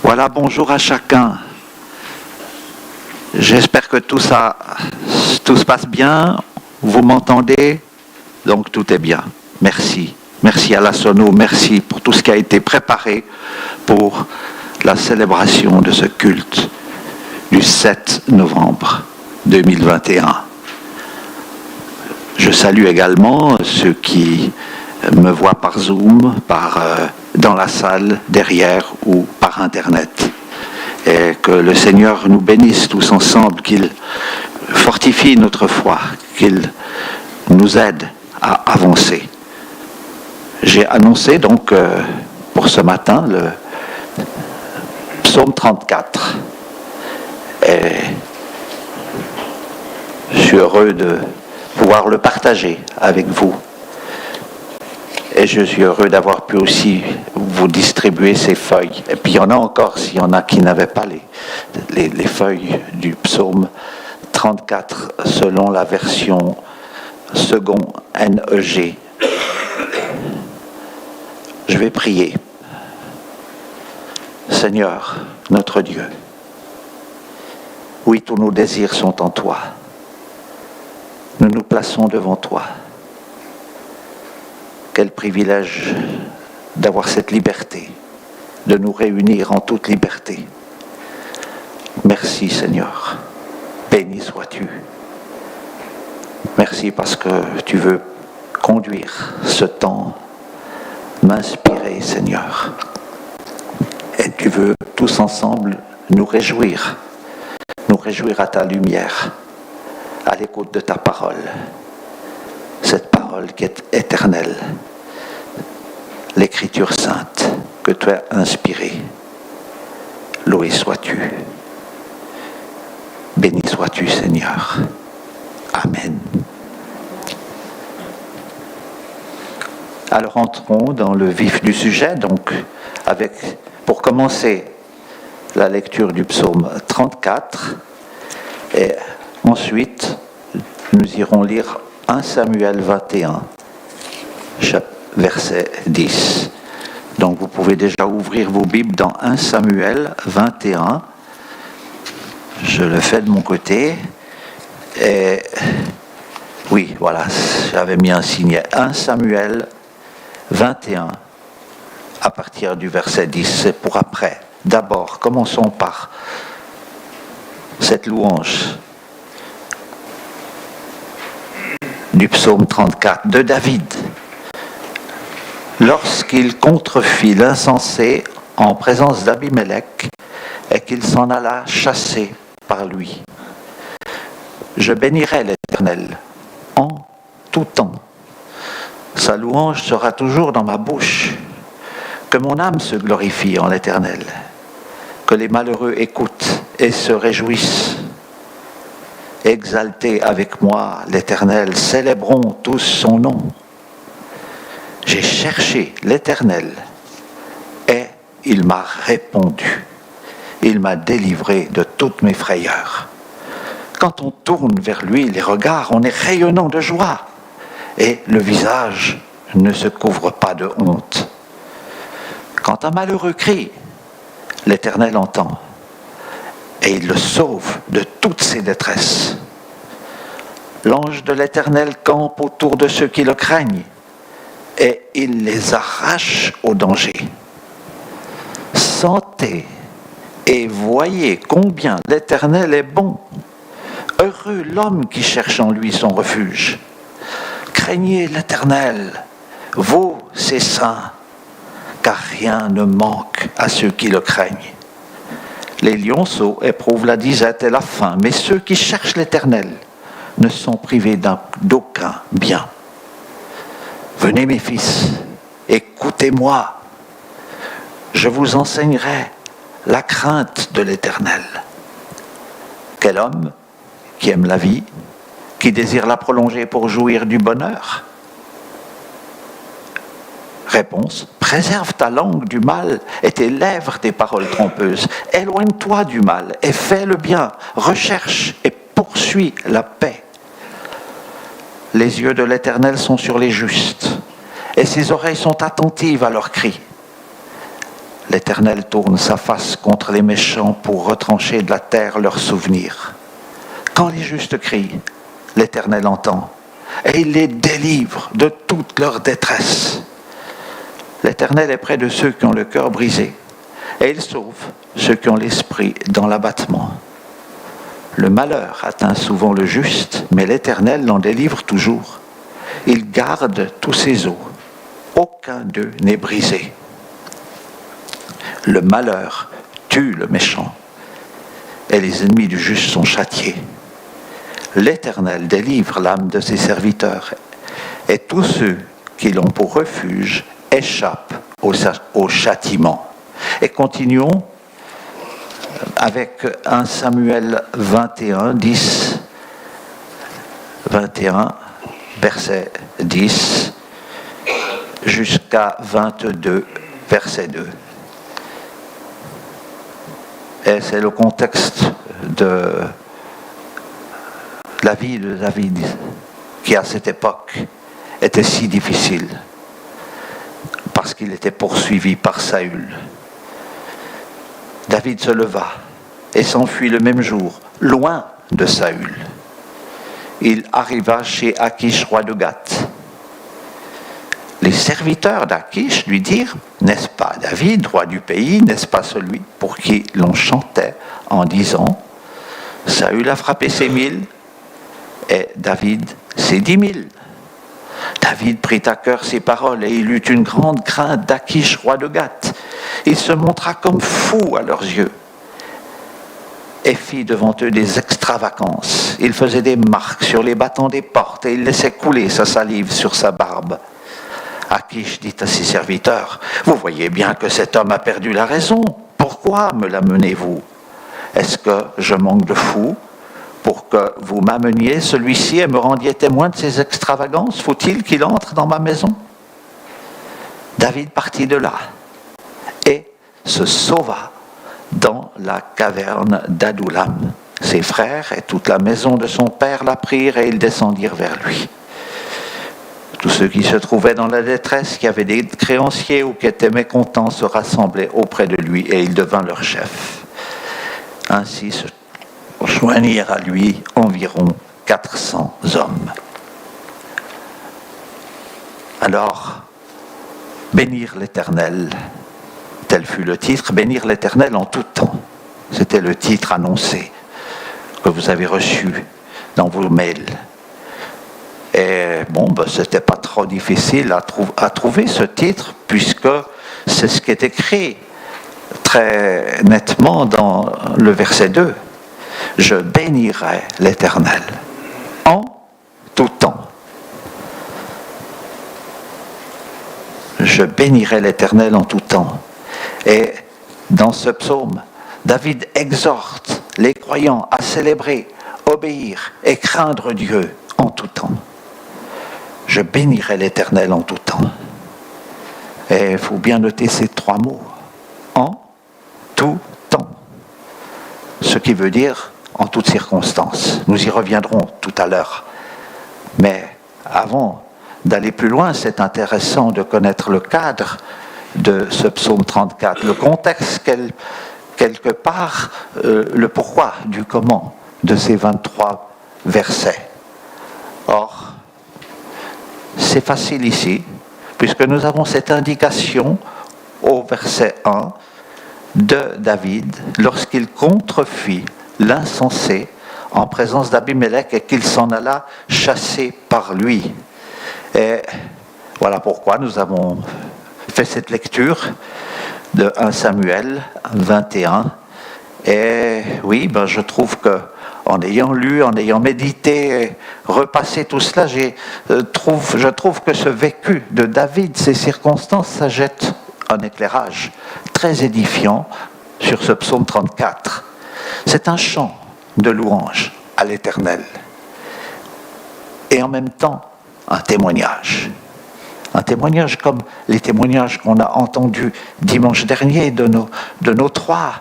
Voilà, bonjour à chacun. J'espère que tout se passe bien. Vous m'entendez? Donc tout est bien. Merci. Merci à la Sono, merci pour tout ce qui a été préparé pour la célébration de ce culte du 7 novembre 2021. Je salue également ceux qui me voient par Zoom, dans la salle, derrière ou par Internet. Et que le Seigneur nous bénisse tous ensemble, qu'il fortifie notre foi, qu'il nous aide à avancer. J'ai annoncé donc pour ce matin le psaume 34. Et je suis heureux de pouvoir le partager avec vous. Et je suis heureux d'avoir pu aussi vous distribuer ces feuilles. Et puis il y en a encore, s'il y en a qui n'avaient pas les feuilles du psaume 34 selon la version second NEG. Je vais prier. Seigneur, notre Dieu, oui, tous nos désirs sont en toi. Nous nous plaçons devant toi. Quel privilège d'avoir cette liberté, de nous réunir en toute liberté. Merci Seigneur, béni sois-tu. Merci parce que tu veux conduire ce temps, m'inspirer Seigneur. Et tu veux tous ensemble nous réjouir à ta lumière, à l'écoute de ta parole, cette parole qui est éternelle, l'Écriture sainte que tu as inspirée. Loué sois-tu, béni sois-tu Seigneur. Amen. Alors entrons dans le vif du sujet, donc pour commencer la lecture du psaume 34, et ensuite nous irons lire 1 Samuel 21, verset 10. Donc vous pouvez déjà ouvrir vos Bibles dans 1 Samuel 21. Je le fais de mon côté. Et oui, voilà, j'avais mis un signe. 1 Samuel 21, à partir du verset 10, c'est pour après. D'abord, commençons par cette louange du psaume 34 de David. Lorsqu'il contrefit l'insensé en présence d'Abimélec et qu'il s'en alla chasser par lui. Je bénirai l'Éternel en tout temps. Sa louange sera toujours dans ma bouche. Que mon âme se glorifie en l'Éternel. Que les malheureux écoutent et se réjouissent. Exaltez avec moi l'Éternel, célébrons tous son nom. J'ai cherché l'Éternel et il m'a répondu. Il m'a délivré de toutes mes frayeurs. Quand on tourne vers lui les regards, on est rayonnant de joie et le visage ne se couvre pas de honte. Quand un malheureux crie, l'Éternel entend et il le sauve de toutes ses détresses. L'ange de l'Éternel campe autour de ceux qui le craignent et il les arrache au danger. Sentez et voyez combien l'Éternel est bon. Heureux l'homme qui cherche en lui son refuge. Craignez l'Éternel, vous ses saints, car rien ne manque à ceux qui le craignent. Les lionceaux éprouvent la disette et la faim, mais ceux qui cherchent l'Éternel ne sont privés d'aucun bien. Venez mes fils, écoutez-moi, je vous enseignerai la crainte de l'Éternel. Quel homme qui aime la vie, qui désire la prolonger pour jouir du bonheur? Réponse: préserve ta langue du mal et tes lèvres des paroles trompeuses. Éloigne-toi du mal et fais le bien. Recherche et poursuis la paix. Les yeux de l'Éternel sont sur les justes et ses oreilles sont attentives à leurs cris. L'Éternel tourne sa face contre les méchants pour retrancher de la terre leurs souvenirs. Quand les justes crient, l'Éternel entend, et il les délivre de toute leur détresse. L'Éternel est près de ceux qui ont le cœur brisé, et il sauve ceux qui ont l'esprit dans l'abattement. Le malheur atteint souvent le juste, mais l'Éternel l'en délivre toujours. Il garde tous ses os, aucun d'eux n'est brisé. Le malheur tue le méchant, et les ennemis du juste sont châtiés. L'Éternel délivre l'âme de ses serviteurs, et tous ceux qui l'ont pour refuge échappent au châtiment. Et continuons avec 1 Samuel 21, 10, 21, verset 10, jusqu'à 22, verset 2. Et c'est le contexte de la vie de David, qui à cette époque était si difficile, parce qu'il était poursuivi par Saül. David se leva et s'enfuit le même jour, loin de Saül. Il arriva chez Achish, roi de Gath. Les serviteurs d'Achish lui dirent, « N'est-ce pas David, roi du pays, n'est-ce pas celui pour qui l'on chantait en disant, Saül a frappé ses 1000 et David ses 10 000. » David prit à cœur ces paroles et il eut une grande crainte d'Achish, roi de Gath. Il se montra comme fou à leurs yeux et fit devant eux des extravagances. Il faisait des marques sur les battants des portes et il laissait couler sa salive sur sa barbe. Achish dit à ses serviteurs, « Vous voyez bien que cet homme a perdu la raison. Pourquoi me l'amenez-vous? Est-ce que je manque de fou pour que vous m'ameniez celui-ci et me rendiez témoin de ses extravagances? Faut-il qu'il entre dans ma maison ?» David partit de là et se sauva dans la caverne d'Adullam. Ses frères et toute la maison de son père l'apprirent et ils descendirent vers lui. Tous ceux qui se trouvaient dans la détresse, qui avaient des créanciers ou qui étaient mécontents, se rassemblaient auprès de lui et il devint leur chef. Ainsi se joignirent à lui environ 400 hommes. Alors, bénir l'Éternel, tel fut le titre, bénir l'Éternel en tout temps. C'était le titre annoncé que vous avez reçu dans vos mails. Et bon, c'était pas trop difficile à trouver ce titre, puisque c'est ce qui est écrit très nettement dans le verset 2. Je bénirai l'Éternel en tout temps. Je bénirai l'Éternel en tout temps. Et dans ce psaume, David exhorte les croyants à célébrer, obéir et craindre Dieu en tout temps. Je bénirai l'Éternel en tout temps. Et il faut bien noter ces 3 mots. En tout temps. Ce qui veut dire en toutes circonstances. Nous y reviendrons tout à l'heure. Mais avant d'aller plus loin, c'est intéressant de connaître le cadre de ce psaume 34, le contexte, quelque part, le pourquoi du comment de ces 23 versets. Or, c'est facile ici, puisque nous avons cette indication au verset 1 de David, lorsqu'il contrefit l'insensé en présence d'Abimelech et qu'il s'en alla chasser par lui. Et voilà pourquoi nous avons fait cette lecture de 1 Samuel 21. Et oui, je trouve que en ayant lu, en ayant médité, repassé tout cela, je trouve que ce vécu de David, ces circonstances, ça jette un éclairage très édifiant sur ce psaume 34. C'est un chant de louange à l'Éternel et en même temps un témoignage. Un témoignage comme les témoignages qu'on a entendus dimanche dernier de nos 3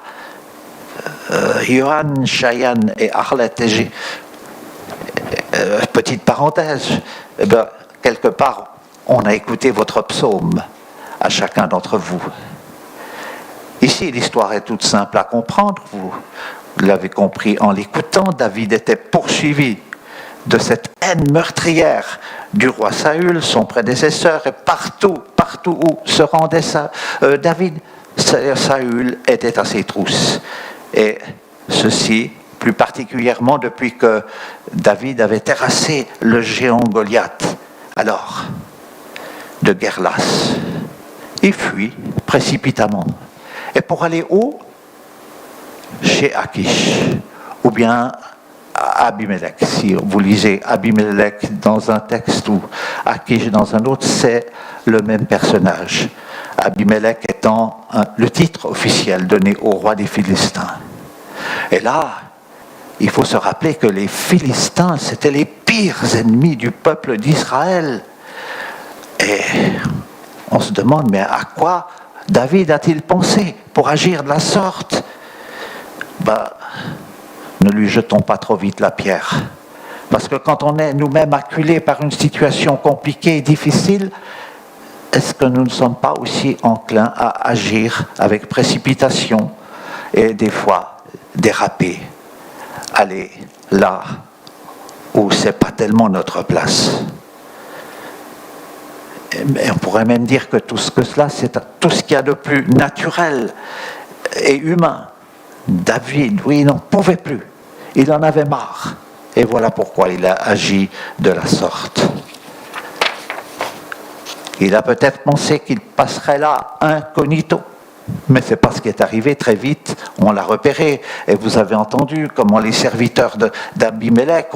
Johan, Cheyenne et Arlette. Petite parenthèse, quelque part, on a écouté votre psaume à chacun d'entre vous. Ici, l'histoire est toute simple à comprendre. Vous l'avez compris en l'écoutant. David était poursuivi de cette haine meurtrière du roi Saül, son prédécesseur, et partout où se rendait David, Saül était à ses trousses. Et ceci, plus particulièrement depuis que David avait terrassé le géant Goliath. Alors, de guerre lasse, il fuit précipitamment. Et pour aller où? Chez Akish, ou bien Abimelech. Si vous lisez Abimelech dans un texte ou Akish dans un autre, c'est le même personnage. Abimelech étant le titre officiel donné au roi des Philistins. Et là, il faut se rappeler que les Philistins, c'était les pires ennemis du peuple d'Israël. Et on se demande, mais à quoi David a-t-il pensé pour agir de la sorte? Ne lui jetons pas trop vite la pierre. Parce que quand on est nous-mêmes acculés par une situation compliquée et difficile, est-ce que nous ne sommes pas aussi enclins à agir avec précipitation et des fois déraper, aller là où ce n'est pas tellement notre place? Et on pourrait même dire que tout cela, c'est tout ce qu'il y a de plus naturel et humain. David, oui, il n'en pouvait plus. Il en avait marre. Et voilà pourquoi il a agi de la sorte. Il a peut-être pensé qu'il passerait là incognito. Mais ce n'est pas ce qui est arrivé très vite. On l'a repéré. Et vous avez entendu comment les serviteurs d'Abimelech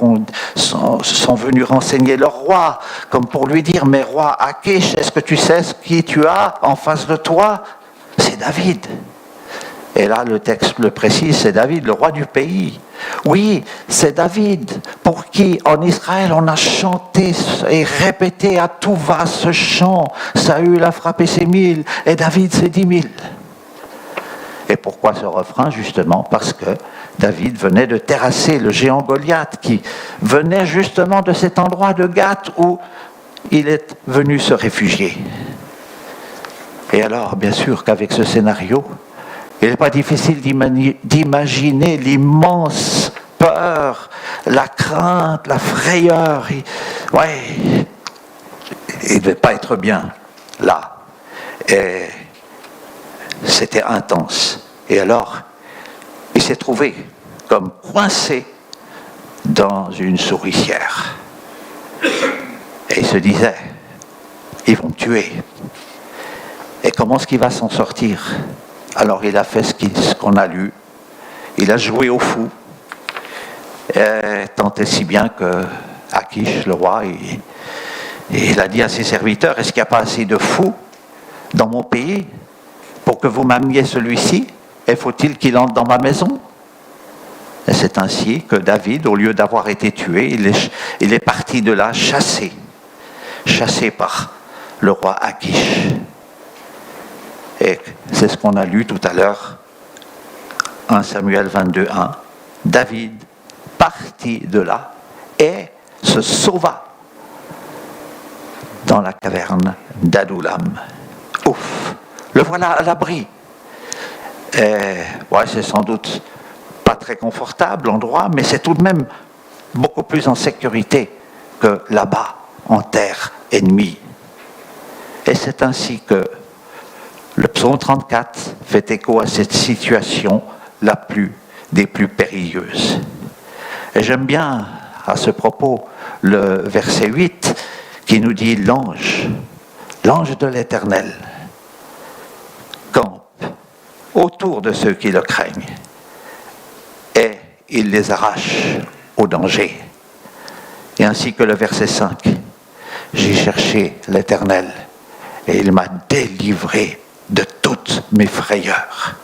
sont venus renseigner leur roi, comme pour lui dire, mais roi Akish, est-ce que tu sais qui tu as en face de toi? C'est David. Et là, le texte le précise, c'est David, le roi du pays. Oui, c'est David, pour qui, en Israël, on a chanté et répété à tout va ce chant. Saül a frappé ses 1000 et David ses 10 000. Et pourquoi ce refrain? Justement parce que David venait de terrasser le géant Goliath, qui venait justement de cet endroit de Gath où il est venu se réfugier. Et alors, bien sûr qu'avec ce scénario, il n'est pas difficile d'imaginer l'immense peur, la crainte, la frayeur. Il ne devait pas être bien là. Et c'était intense. Et alors, il s'est trouvé comme coincé dans une souricière. Et il se disait, ils vont me tuer. Et comment est-ce qu'il va s'en sortir? Alors il a fait ce qu'on a lu. Il a joué au fou. Tant et si bien que Akish, le roi, il a dit à ses serviteurs, est-ce qu'il n'y a pas assez de fous dans mon pays pour que vous m'ameniez celui-ci? Et faut-il qu'il entre dans ma maison? Et c'est ainsi que David, au lieu d'avoir été tué, il est parti de là chassé par le roi Akish. Et c'est ce qu'on a lu tout à l'heure, 1 Samuel 22:1. David partit de là et se sauva dans la caverne d'Adullam. Ouf, le voilà à l'abri. C'est sans doute pas très confortable l'endroit, mais c'est tout de même beaucoup plus en sécurité que là-bas, en terre ennemie. Et c'est ainsi que le psaume 34 fait écho à cette situation des plus périlleuses. Et j'aime bien à ce propos le verset 8 qui nous dit l'ange de l'Éternel campe autour de ceux qui le craignent et il les arrache au danger. Et ainsi que le verset 5, j'ai cherché l'Éternel et il m'a délivré de toutes mes frayeurs.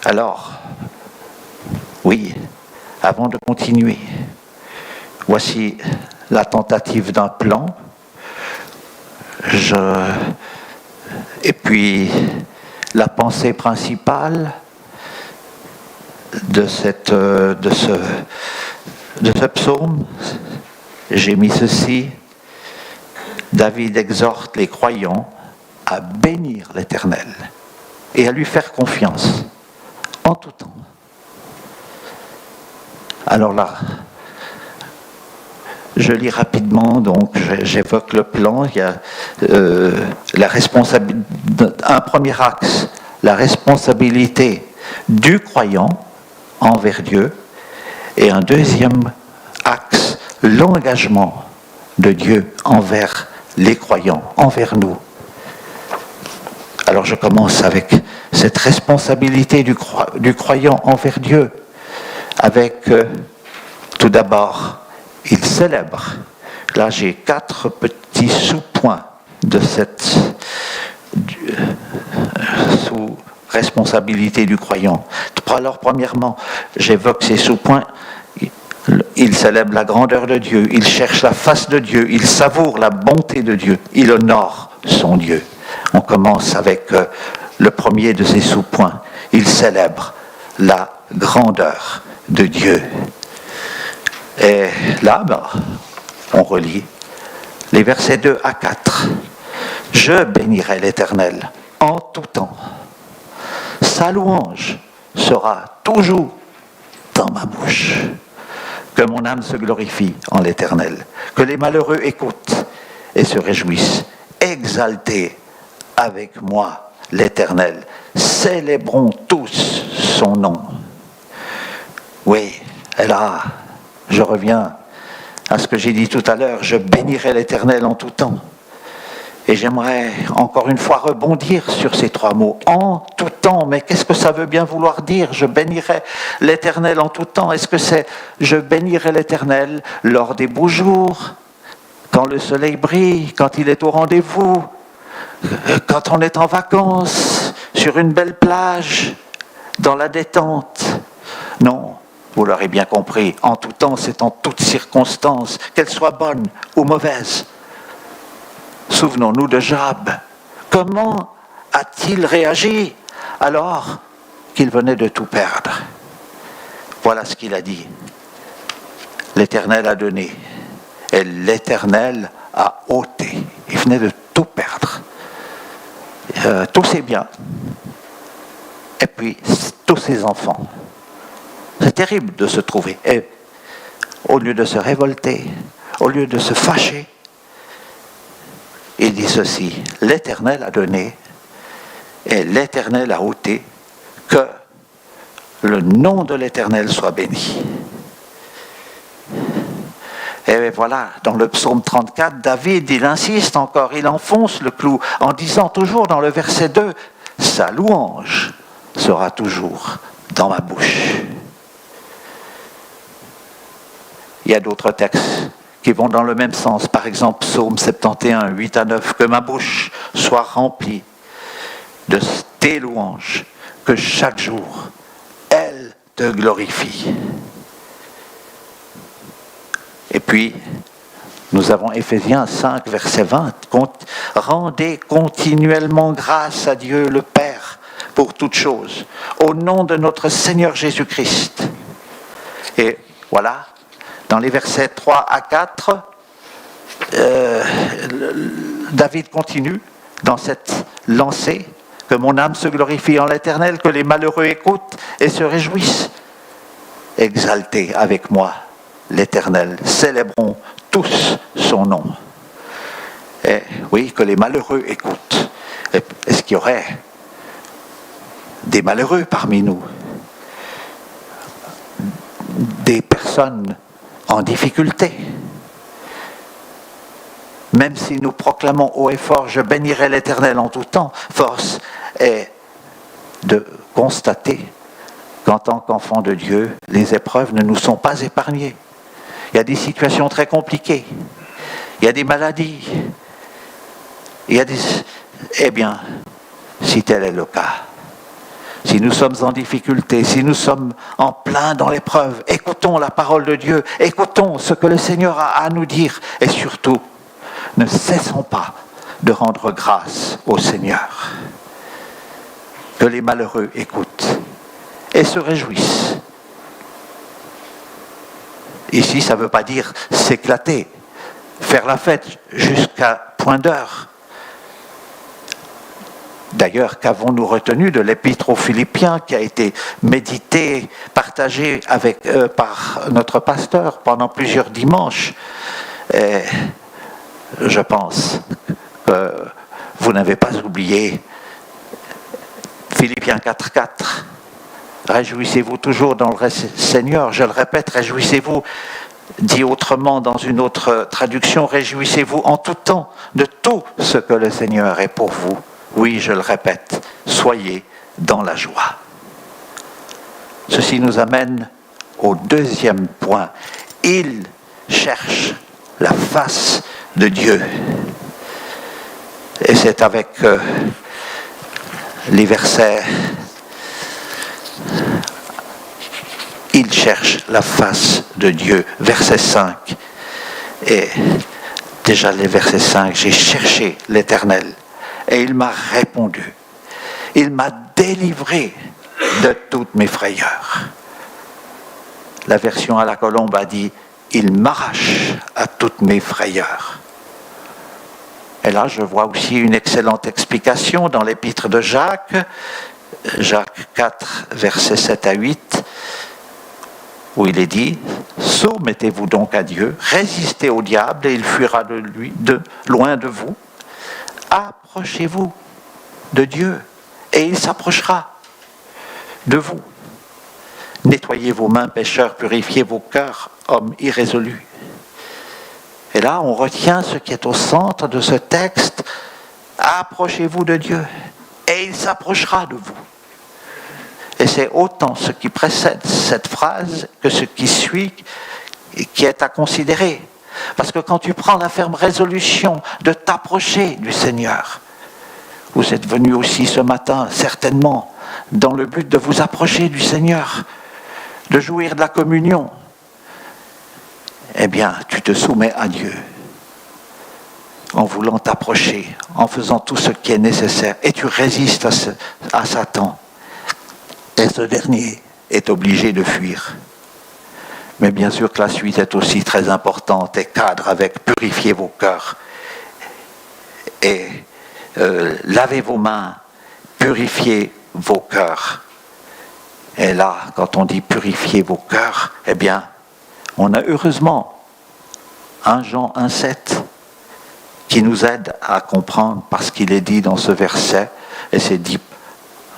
Alors, oui, avant de continuer, voici la tentative d'un plan. Et puis, la pensée principale de ce psaume, j'ai mis ceci. David exhorte les croyants à bénir l'Éternel et à lui faire confiance en tout temps. Alors là, je lis rapidement, donc j'évoque le plan. Il y a la responsabilité, un premier axe, la responsabilité du croyant envers Dieu, et un deuxième axe, l'engagement de Dieu envers les croyants, envers nous. Alors je commence avec cette responsabilité du croyant envers Dieu, avec tout d'abord, il célèbre. Là j'ai 4 petits sous-points de cette sous-responsabilité du croyant. Alors premièrement, j'évoque ces sous-points. Il célèbre la grandeur de Dieu, il cherche la face de Dieu, il savoure la bonté de Dieu, il honore son Dieu. On commence avec le premier de ces sous-points. Il célèbre la grandeur de Dieu. Et là, on relit les versets 2 à 4. Je bénirai l'Éternel en tout temps. Sa louange sera toujours dans ma bouche. Que mon âme se glorifie en l'Éternel. Que les malheureux écoutent et se réjouissent. Exaltez avec moi l'Éternel. Célébrons tous son nom. Oui, et là, je reviens à ce que j'ai dit tout à l'heure. Je bénirai l'Éternel en tout temps. Et j'aimerais encore une fois rebondir sur ces 3 mots. En tout temps, mais qu'est-ce que ça veut bien vouloir dire? Je bénirai l'Éternel en tout temps. Est-ce que c'est je bénirai l'Éternel lors des beaux jours, quand le soleil brille, quand il est au rendez-vous, quand on est en vacances, sur une belle plage, dans la détente? Non, vous l'aurez bien compris, en tout temps, c'est en toutes circonstances, qu'elles soient bonnes ou mauvaises. Souvenons-nous de Job. Comment a-t-il réagi alors qu'il venait de tout perdre? Voilà ce qu'il a dit. L'Éternel a donné et l'Éternel a ôté. Il venait de tout perdre. Tous ses biens et puis tous ses enfants. C'est terrible de se trouver. Et au lieu de se révolter, au lieu de se fâcher, il dit ceci: l'Éternel a donné et l'Éternel a ôté, que le nom de l'Éternel soit béni. Et voilà, dans le psaume 34, David, il insiste encore, il enfonce le clou en disant toujours dans le verset 2, sa louange sera toujours dans ma bouche. Il y a d'autres textes qui vont dans le même sens. Par exemple, psaume 71, 8 à 9, que ma bouche soit remplie de tes louanges, que chaque jour, elle te glorifie. Et puis, nous avons Éphésiens 5, verset 20, rendez continuellement grâce à Dieu le Père pour toutes choses, au nom de notre Seigneur Jésus-Christ. Et voilà, dans les versets 3 à 4, David continue dans cette lancée, que mon âme se glorifie en l'Éternel, que les malheureux écoutent et se réjouissent. Exaltez avec moi l'Éternel, célébrons tous son nom. Et oui, que les malheureux écoutent. Est-ce qu'il y aurait des malheureux parmi nous? Des personnes en difficulté? Même si nous proclamons haut et fort, je bénirai l'Éternel en tout temps, force est de constater qu'en tant qu'enfants de Dieu, les épreuves ne nous sont pas épargnées. Il y a des situations très compliquées, il y a des maladies, il y a des... Eh bien, si tel est le cas, si nous sommes en difficulté, si nous sommes en plein dans l'épreuve, écoutons la parole de Dieu, écoutons ce que le Seigneur a à nous dire, et surtout, ne cessons pas de rendre grâce au Seigneur. Que les malheureux écoutent et se réjouissent. Ici, ça ne veut pas dire s'éclater, faire la fête jusqu'à point d'heure. D'ailleurs, qu'avons-nous retenu de l'épître aux Philippiens qui a été médité, partagé par notre pasteur pendant plusieurs dimanches? Et je pense que vous n'avez pas oublié Philippiens 4.4. Réjouissez-vous toujours dans le Seigneur. Je le répète, réjouissez-vous. Dit autrement dans une autre traduction, réjouissez-vous en tout temps de tout ce que le Seigneur est pour vous. Oui, je le répète, soyez dans la joie. Ceci nous amène au deuxième point. Il cherche la face de Dieu. Et c'est avec les versets. Il cherche la face de Dieu. Verset 5. Et déjà les versets 5, j'ai cherché l'Éternel et il m'a répondu. Il m'a délivré de toutes mes frayeurs. La version à la Colombe a dit, il m'arrache à toutes mes frayeurs. Et là, je vois aussi une excellente explication dans l'épître de Jacques, Jacques 4, versets 7 à 8, où il est dit, soumettez-vous donc à Dieu, résistez au diable et il fuira loin de vous. Approchez-vous de Dieu et il s'approchera de vous. Nettoyez vos mains, pécheurs, purifiez vos cœurs, hommes irrésolus. Et là, on retient ce qui est au centre de ce texte. Approchez-vous de Dieu et il s'approchera de vous. Et c'est autant ce qui précède cette phrase que ce qui suit qui est à considérer. Parce que quand tu prends la ferme résolution de t'approcher du Seigneur, vous êtes venu aussi ce matin, certainement, dans le but de vous approcher du Seigneur, de jouir de la communion, eh bien, tu te soumets à Dieu en voulant t'approcher, en faisant tout ce qui est nécessaire, et tu résistes à Satan. Et ce dernier est obligé de fuir. Mais bien sûr que la suite est aussi très importante et cadre avec « purifiez vos cœurs » et lavez vos mains, purifiez vos cœurs. Et là, quand on dit « purifiez vos cœurs », eh bien, on a heureusement 1 Jean 1,7 qui nous aide à comprendre parce qu'il est dit dans ce verset, et c'est dit,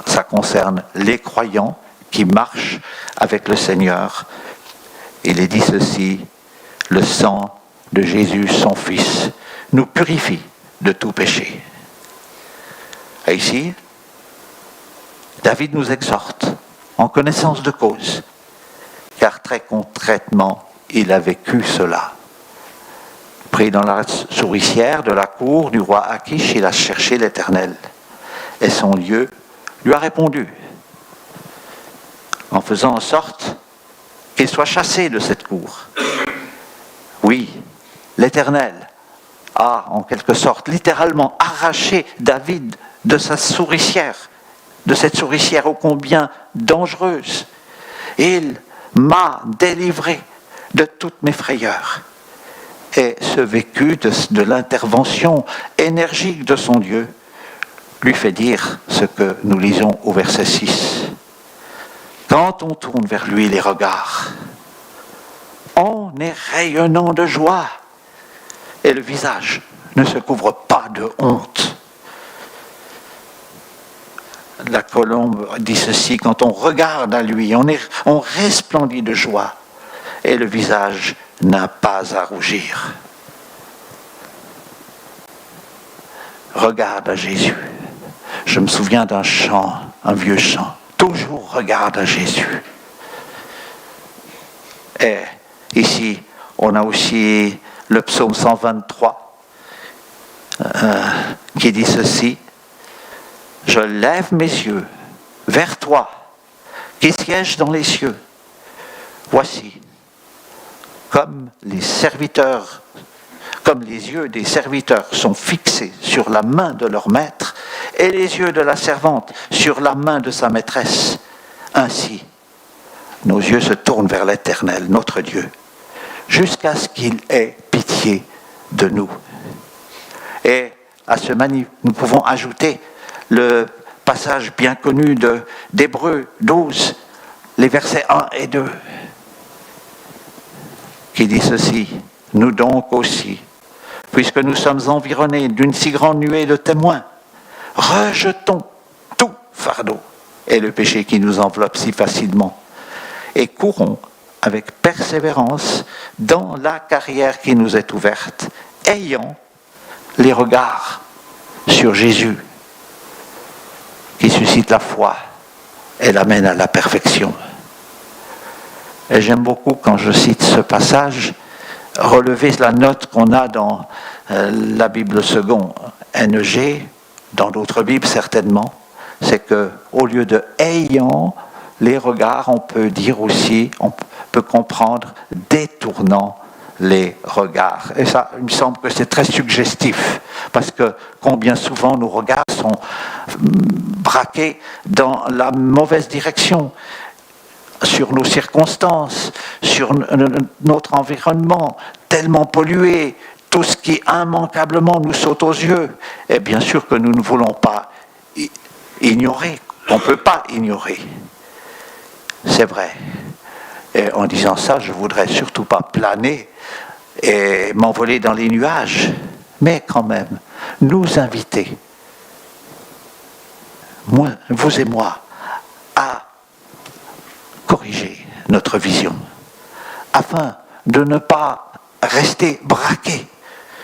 ça concerne les croyants qui marchent avec le Seigneur. Il est dit ceci, le sang de Jésus, son Fils, nous purifie de tout péché. Et ici, David nous exhorte en connaissance de cause, car très concrètement, il a vécu cela. Pris dans la souricière de la cour du roi Achish, il a cherché l'Éternel, et son Dieu lui a répondu, en faisant en sorte qu'il soit chassé de cette cour. Oui, l'Éternel a, en quelque sorte, littéralement arraché David de sa souricière, de cette souricière ô combien dangereuse. Il m'a délivré de toutes mes frayeurs. Et ce vécu de l'intervention énergique de son Dieu lui fait dire ce que nous lisons au verset 6. Quand on tourne vers lui les regards, on est rayonnant de joie et le visage ne se couvre pas de honte. La Colombe dit ceci, quand on regarde à lui, on resplendit de joie et le visage n'a pas à rougir. Regarde à Jésus. Je me souviens d'un chant, un vieux chant. Toujours regarde à Jésus. Et ici, on a aussi le psaume 123 qui dit ceci. Je lève mes yeux vers toi, qui sièges dans les cieux. Voici, comme les yeux des serviteurs sont fixés sur la main de leur maître, et les yeux de la servante sur la main de sa maîtresse, ainsi, nos yeux se tournent vers l'Éternel, notre Dieu, jusqu'à ce qu'il ait pitié de nous. Et nous pouvons ajouter le passage bien connu d'Hébreux 12, les versets 1 et 2, qui dit ceci: nous donc aussi, puisque nous sommes environnés d'une si grande nuée de témoins, rejetons tout fardeau et le péché qui nous enveloppe si facilement, et courons avec persévérance dans la carrière qui nous est ouverte, ayant les regards sur Jésus, qui suscite la foi et l'amène à la perfection. Et j'aime beaucoup, quand je cite ce passage, relever la note qu'on a dans la Bible seconde NEG, dans d'autres Bibles certainement, c'est qu'au lieu de « ayant les regards », on peut dire aussi, on peut comprendre « détournant les regards ». Et ça, il me semble que c'est très suggestif, parce que combien souvent nos regards sont braqués dans la mauvaise direction, sur nos circonstances, sur notre environnement tellement pollué, tout ce qui immanquablement nous saute aux yeux. Et bien sûr que nous ne voulons pas ignorer, on ne peut pas ignorer. C'est vrai. Et en disant ça, je ne voudrais surtout pas planer et m'envoler dans les nuages, mais quand même, nous inviter, vous et moi, à corriger notre vision, afin de ne pas rester braqués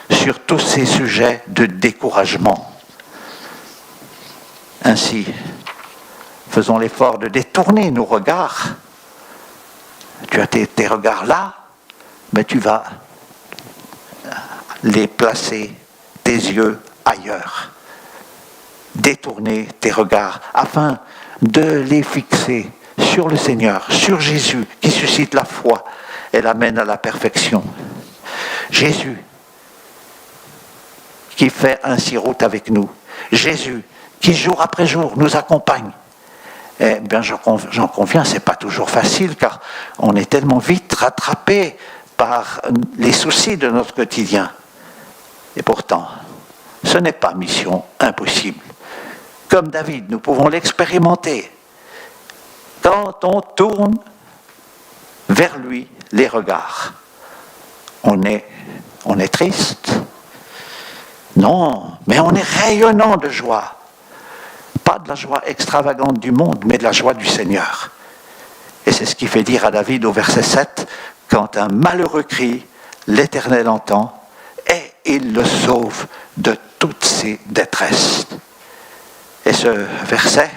sur tous ces sujets de découragement. Ainsi, faisons l'effort de détourner nos regards. Tu as tes regards là, mais tu vas les placer, tes yeux, ailleurs. Détourner tes regards afin de les fixer sur le Seigneur, sur Jésus, qui suscite la foi et l'amène à la perfection. Jésus, qui fait ainsi route avec nous. Jésus, qui jour après jour nous accompagne. Eh bien, j'en conviens, c'est pas toujours facile, car on est tellement vite rattrapé par les soucis de notre quotidien. Et pourtant, ce n'est pas mission impossible. Comme David, nous pouvons l'expérimenter. Quand on tourne vers lui les regards, on est triste. Non, mais on est rayonnant de joie. Pas de la joie extravagante du monde, mais de la joie du Seigneur. Et c'est ce qui fait dire à David au verset 7, quand un malheureux crie, l'Éternel entend, et il le sauve de toutes ses détresses. Et ce verset,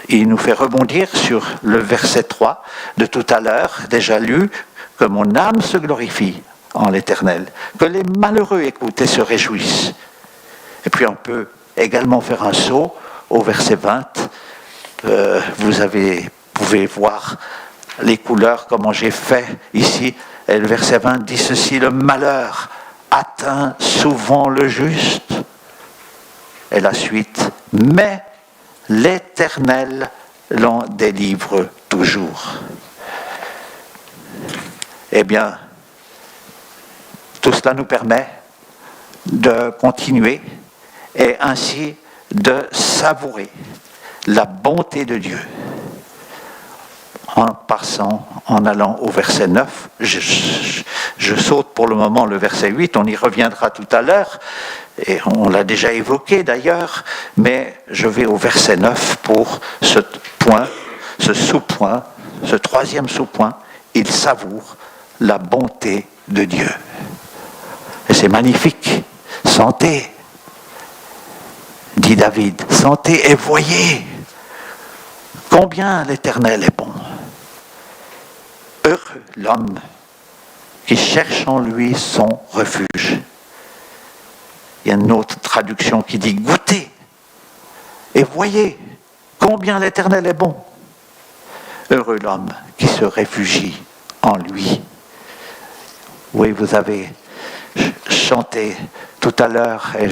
il nous fait rebondir sur le verset 3 de tout à l'heure, déjà lu, que mon âme se glorifie en l'Éternel, que les malheureux écoutent et se réjouissent. Et puis on peut également faire un saut au verset 20. Vous pouvez voir les couleurs, comment j'ai fait ici. Et le verset 20 dit ceci: le malheur atteint souvent le juste. Et la suite: mais l'Éternel l'en délivre toujours. Eh bien, tout cela nous permet de continuer et ainsi de savourer la bonté de Dieu. En allant au verset 9, je saute pour le moment le verset 8, on y reviendra tout à l'heure, et on l'a déjà évoqué d'ailleurs, mais je vais au verset 9 pour ce sous-point, ce troisième sous-point: il savoure la bonté de Dieu. Et c'est magnifique. Sentez, dit David, sentez et voyez combien l'Éternel est bon. Heureux l'homme qui cherche en lui son refuge. Il y a une autre traduction qui dit: goûtez et voyez combien l'Éternel est bon. Heureux l'homme qui se réfugie en lui. Oui, vous avez chanté tout à l'heure, et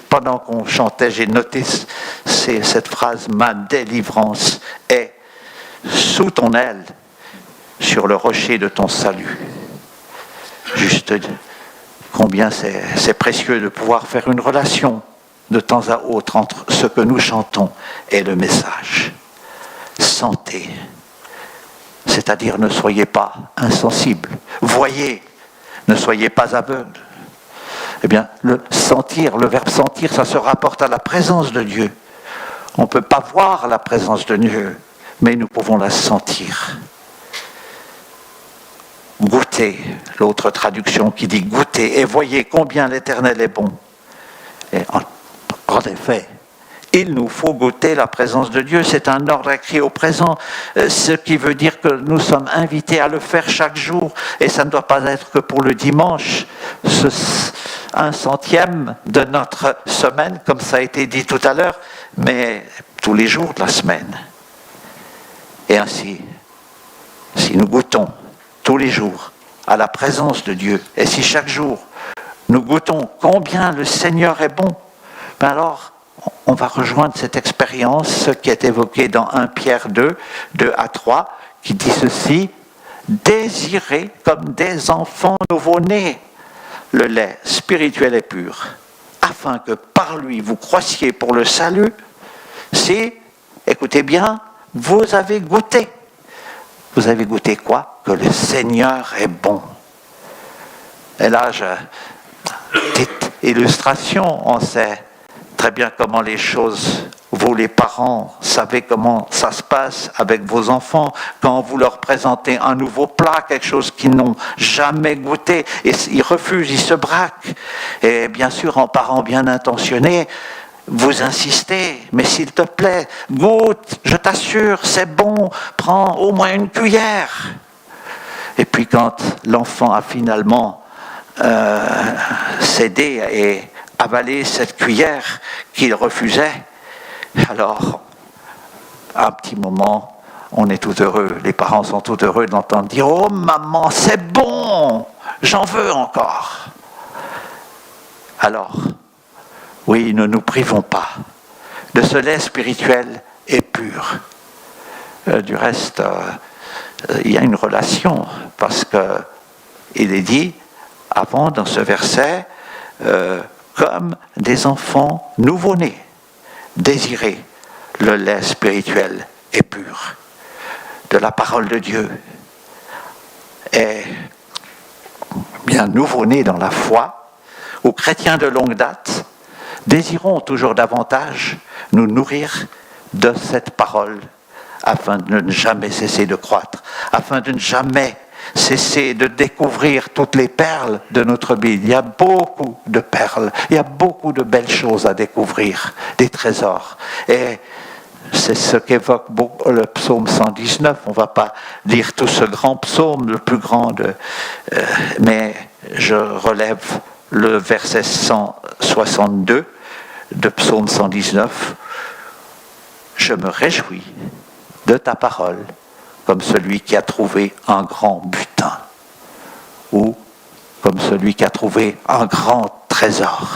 pendant qu'on chantait, j'ai noté cette phrase: ma délivrance est sous ton aile, sur le rocher de ton salut. Juste combien c'est précieux de pouvoir faire une relation de temps à autre entre ce que nous chantons et le message. Sentez, c'est-à-dire ne soyez pas insensibles. Voyez, ne soyez pas aveugles. Eh bien, le sentir, le verbe sentir, ça se rapporte à la présence de Dieu. On ne peut pas voir la présence de Dieu, mais nous pouvons la sentir. Goûtez, l'autre traduction qui dit goûtez et voyez combien l'Éternel est bon. Et en effet, il nous faut goûter la présence de Dieu. C'est un ordre écrit au présent, ce qui veut dire que nous sommes invités à le faire chaque jour. Et ça ne doit pas être que pour le dimanche, ce 1/100 de notre semaine, comme ça a été dit tout à l'heure, mais tous les jours de la semaine. Et ainsi, si nous goûtons tous les jours à la présence de Dieu, et si chaque jour nous goûtons combien le Seigneur est bon, ben alors on va rejoindre cette expérience qui est évoquée dans 1 Pierre 2, 2-3, qui dit ceci: désirez comme des enfants nouveau-nés le lait spirituel et pur, afin que par lui vous croissiez pour le salut, si, écoutez bien, vous avez goûté. Vous avez goûté quoi? Que le Seigneur est bon. Et là, petite illustration, on sait très bien comment les choses, vous les parents, savez comment ça se passe avec vos enfants quand vous leur présentez un nouveau plat, quelque chose qu'ils n'ont jamais goûté, et ils refusent, ils se braquent. Et bien sûr, en parents bien intentionnés, vous insistez, mais s'il te plaît, goûte, je t'assure, c'est bon, prends au moins une cuillère. Et puis quand l'enfant a finalement cédé et avalé cette cuillère qu'il refusait, alors, à un petit moment, on est tout heureux, les parents sont tout heureux d'entendre dire « Oh maman, c'est bon, j'en veux encore !» Alors, oui, ne nous privons pas de ce lait spirituel et pur. Du reste, il y a une relation, parce qu'il est dit, avant, dans ce verset, comme des enfants nouveau-nés, désirez le lait spirituel et pur de la parole de Dieu. Et bien nouveau-nés dans la foi, ou chrétiens de longue date, désirons toujours davantage nous nourrir de cette parole afin de ne jamais cesser de croître, afin de ne jamais cesser de découvrir toutes les perles de notre Bible. Il y a beaucoup de perles, il y a beaucoup de belles choses à découvrir, des trésors. Et c'est ce qu'évoque le psaume 119. On ne va pas lire tout ce grand psaume, le plus grand, mais je relève le verset 162 de psaume 119. Je me réjouis de ta parole comme celui qui a trouvé un grand butin, ou comme celui qui a trouvé un grand trésor.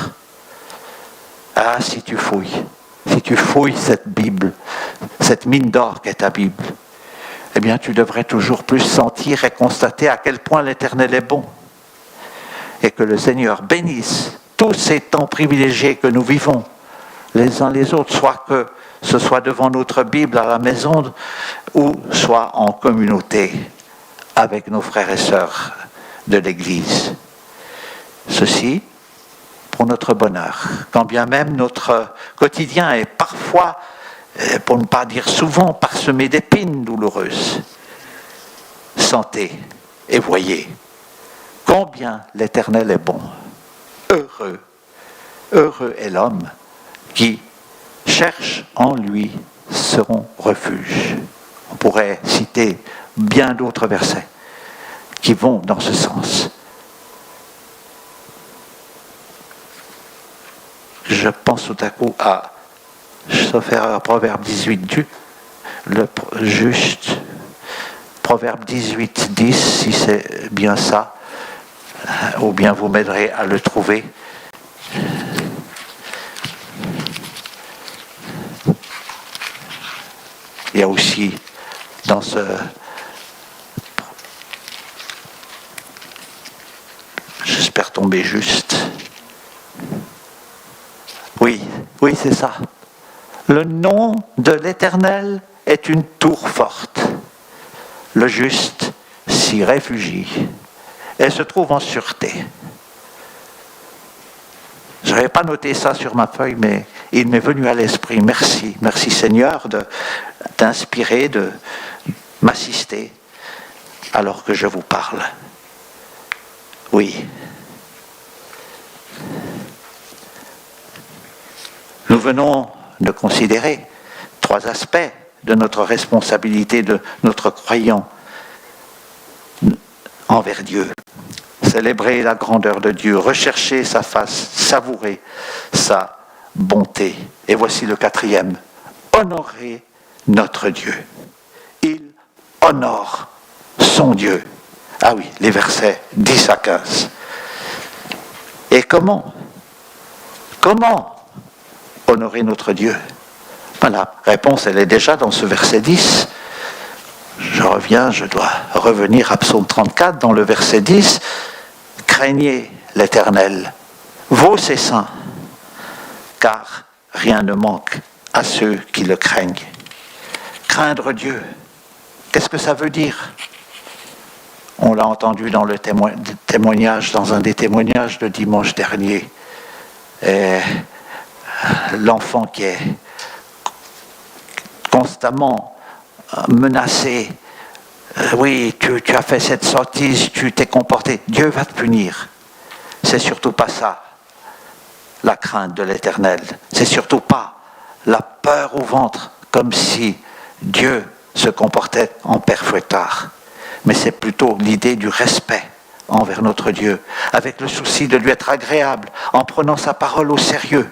Ah, si tu fouilles cette Bible, cette mine d'or qu'est ta Bible, eh bien tu devrais toujours plus sentir et constater à quel point l'Éternel est bon. Et que le Seigneur bénisse tous ces temps privilégiés que nous vivons, les uns les autres, soit que ce soit devant notre Bible à la maison, ou soit en communauté avec nos frères et sœurs de l'Église. Ceci pour notre bonheur, quand bien même notre quotidien est parfois, pour ne pas dire souvent, parsemé d'épines douloureuses. Sentez et voyez combien l'Éternel est bon. Heureux est l'homme qui cherche en lui son refuge. On pourrait citer bien d'autres versets qui vont dans ce sens. Je pense tout à coup à, sauf erreur, Proverbe 18, Proverbe 18, 10, si c'est bien ça, ou bien vous m'aiderez à le trouver. Il y a aussi dans ce j'espère tomber juste. Oui, c'est ça. Le nom de l'Éternel est une tour forte. Le juste s'y réfugie et se trouve en sûreté. Je n'avais pas noté ça sur ma feuille, mais il m'est venu à l'esprit. Merci Seigneur d'inspirer, de m'assister alors que je vous parle. Oui. Nous venons de considérer 3 aspects de notre responsabilité, de notre croyant envers Dieu. Célébrer la grandeur de Dieu, rechercher sa face, savourer sa bonté. Et voici le 4e, honorer notre Dieu. Il honore son Dieu. Ah oui, les versets 10 à 15. Et comment honorer notre Dieu? La réponse, elle est déjà dans ce verset 10. Je dois revenir à Psaume 34, dans le verset 10. Craignez l'Éternel, vous ses saints, car rien ne manque à ceux qui le craignent. Craindre Dieu, qu'est-ce que ça veut dire? On l'a entendu dans le témoignage, dans un des témoignages de dimanche dernier. Et l'enfant qui est constamment menacé. Oui, tu as fait cette sottise, tu t'es comporté. Dieu va te punir. C'est surtout pas ça, la crainte de l'Éternel. C'est surtout pas la peur au ventre, comme si Dieu se comportait en père fouettard. Mais c'est plutôt l'idée du respect envers notre Dieu, avec le souci de lui être agréable, en prenant sa parole au sérieux,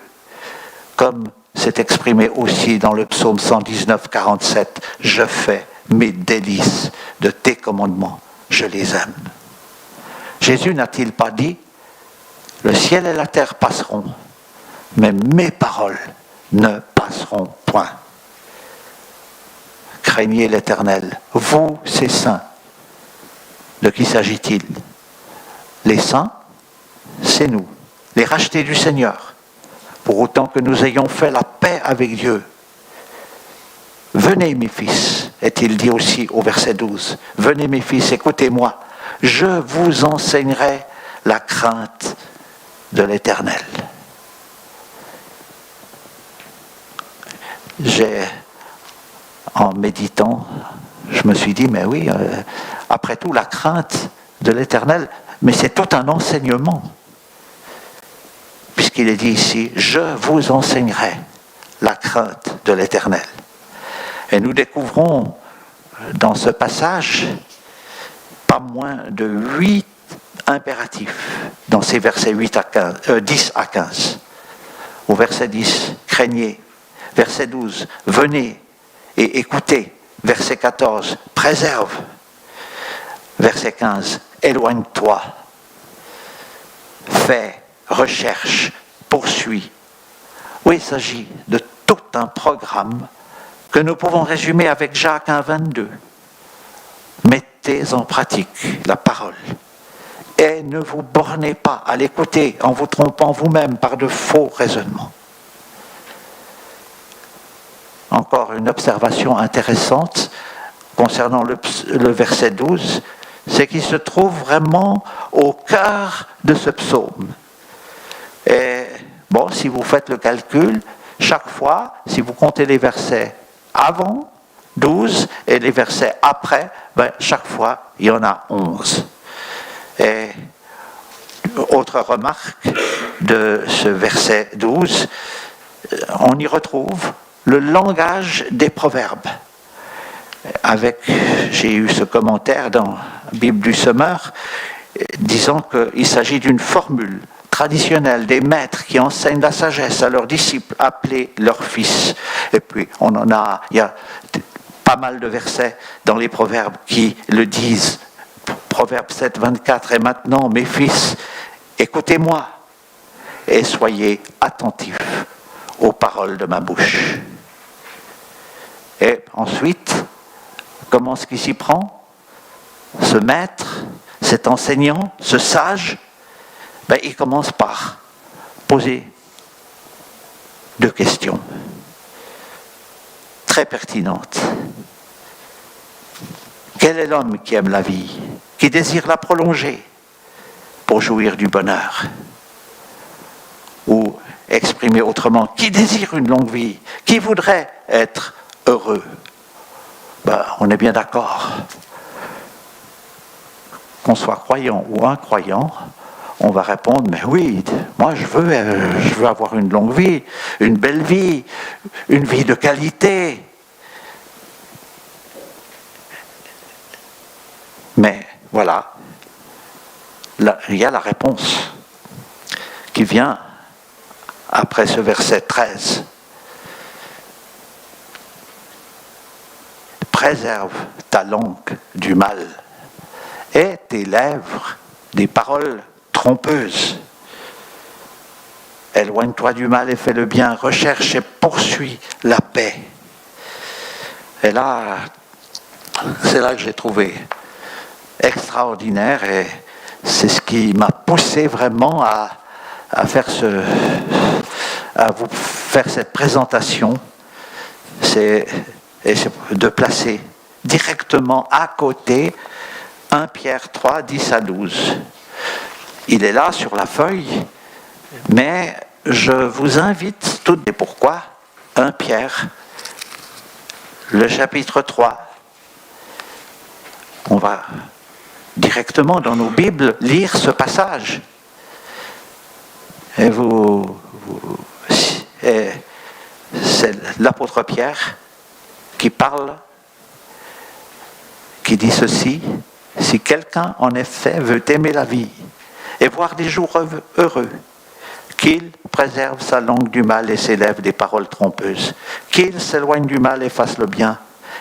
comme c'est exprimé aussi dans le psaume 119, 47. Je fais mes délices de tes commandements, je les aime. Jésus n'a-t-il pas dit, le ciel et la terre passeront, mais mes paroles ne passeront point. Craignez l'Éternel, vous, ses saints. De qui s'agit-il? Les saints, c'est nous, les rachetés du Seigneur. Pour autant que nous ayons fait la paix avec Dieu. Venez mes fils, est-il dit aussi au verset 12. Venez mes fils, écoutez-moi, je vous enseignerai la crainte de l'Éternel. En méditant, je me suis dit, mais oui, après tout, la crainte de l'Éternel, mais c'est tout un enseignement. Puisqu'il est dit ici, je vous enseignerai la crainte de l'Éternel. Et nous découvrons dans ce passage pas moins de 8 impératifs dans ces versets 10 à 15. Au verset 10, craignez. Verset 12, venez et écoutez. Verset 14, préserve. Verset 15, éloigne-toi. Fais, recherche, poursuis. Oui, il s'agit de tout un programme que nous pouvons résumer avec Jacques 1, 22. Mettez en pratique la parole et ne vous bornez pas à l'écouter en vous trompant vous-même par de faux raisonnements. Encore une observation intéressante concernant le verset 12, c'est qu'il se trouve vraiment au cœur de ce psaume. Et bon, si vous faites le calcul, chaque fois, si vous comptez les versets avant 12 et les versets après, chaque fois, il y en a 11. Et autre remarque de ce verset 12, on y retrouve le langage des proverbes. J'ai eu ce commentaire dans la Bible du Semeur, disant qu'il s'agit d'une formule traditionnelle des maîtres qui enseignent la sagesse à leurs disciples, appelés leurs fils. Et puis, il y a pas mal de versets dans les proverbes qui le disent. Proverbe 7, 24, et maintenant, mes fils, écoutez-moi et soyez attentifs aux paroles de ma bouche. Et ensuite, comment est-ce qu'il s'y prend? Ce maître, cet enseignant, ce sage, il commence par poser 2 questions très pertinentes. Quel est l'homme qui aime la vie, qui désire la prolonger pour jouir du bonheur? Ou exprimé autrement, qui désire une longue vie, qui voudrait être heureux? On est bien d'accord. Qu'on soit croyant ou incroyant, on va répondre, mais oui, moi je veux avoir une longue vie, une belle vie, une vie de qualité. Mais voilà, là, il y a la réponse qui vient après ce verset 13. Préserve ta langue du mal et tes lèvres des paroles trompeuses. Éloigne-toi du mal et fais le bien, recherche et poursuis la paix. Et là, c'est là que j'ai trouvé extraordinaire et c'est ce qui m'a poussé vraiment à vous faire cette présentation. C'est de placer directement à côté 1 Pierre 3, 10 à 12. Il est là sur la feuille, mais je vous invite toutes et pourquoi 1 Pierre, le chapitre 3. On va directement dans nos Bibles lire ce passage. Et c'est l'apôtre Pierre qui parle, qui dit ceci: si quelqu'un en effet veut aimer la vie et voir des jours heureux, qu'il préserve sa langue du mal et ses lèvres des paroles trompeuses, qu'il s'éloigne du mal et fasse le bien,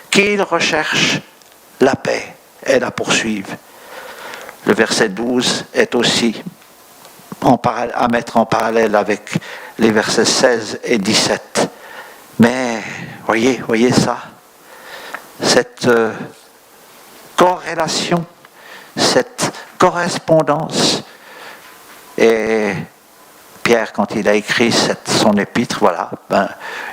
qu'il recherche la paix et la poursuive. Le verset 12 est aussi à mettre en parallèle avec les versets 16 et 17. Mais voyez ça, cette corrélation, cette correspondance. Et Pierre, quand il a écrit son épître,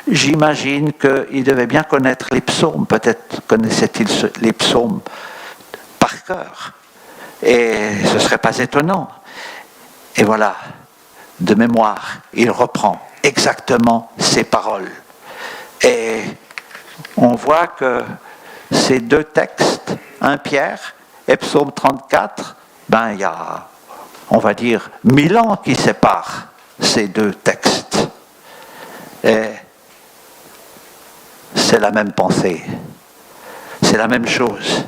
j'imagine qu'il devait bien connaître les psaumes. Peut-être connaissait-il les psaumes par cœur. Et ce ne serait pas étonnant. Et voilà, de mémoire, il reprend exactement ces paroles. Et on voit que ces 2 textes, 1 Pierre et Psaume 34, il y a, on va dire, 1000 ans qui séparent ces 2 textes. Et c'est la même pensée, c'est la même chose.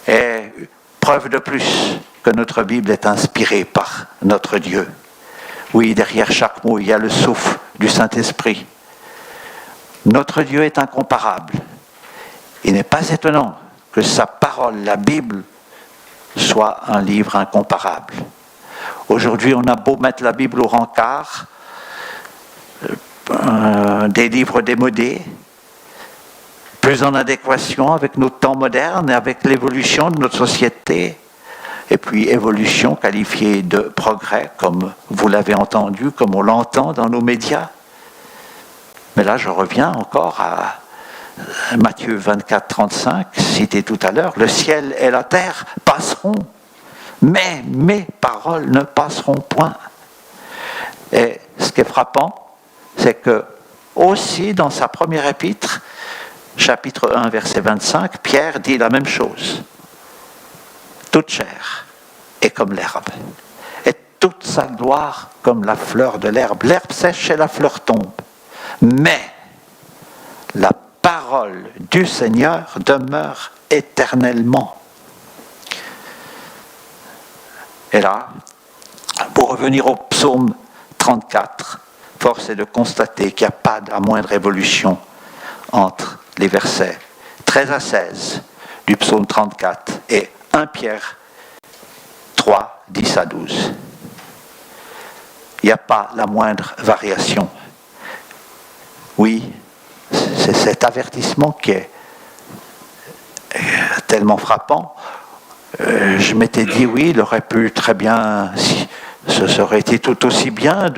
Et preuve de plus que notre Bible est inspirée par notre Dieu. Oui, derrière chaque mot, il y a le souffle du Saint-Esprit. Notre Dieu est incomparable. Il n'est pas étonnant que sa parole, la Bible, soit un livre incomparable. Aujourd'hui, on a beau mettre la Bible au rencard, des livres démodés, plus en adéquation avec nos temps modernes et avec l'évolution de notre société, et puis évolution qualifiée de progrès, comme vous l'avez entendu, comme on l'entend dans nos médias. Mais là, je reviens encore à Matthieu 24, 35, cité tout à l'heure, le ciel et la terre passeront, mais mes paroles ne passeront point. Et ce qui est frappant, c'est que aussi dans sa première épître, chapitre 1, verset 25, Pierre dit la même chose. Toute chair est comme l'herbe, et toute sa gloire comme la fleur de l'herbe. L'herbe sèche et la fleur tombe. Mais la parole du Seigneur demeure éternellement. Et là, pour revenir au psaume 34, force est de constater qu'il n'y a pas de la moindre évolution entre les versets 13 à 16 du psaume 34 et 1 Pierre 3, 10 à 12. Il n'y a pas la moindre variation. Oui, c'est cet avertissement qui est tellement frappant. Je m'étais dit, oui, il aurait pu très bien Ce serait été tout aussi bien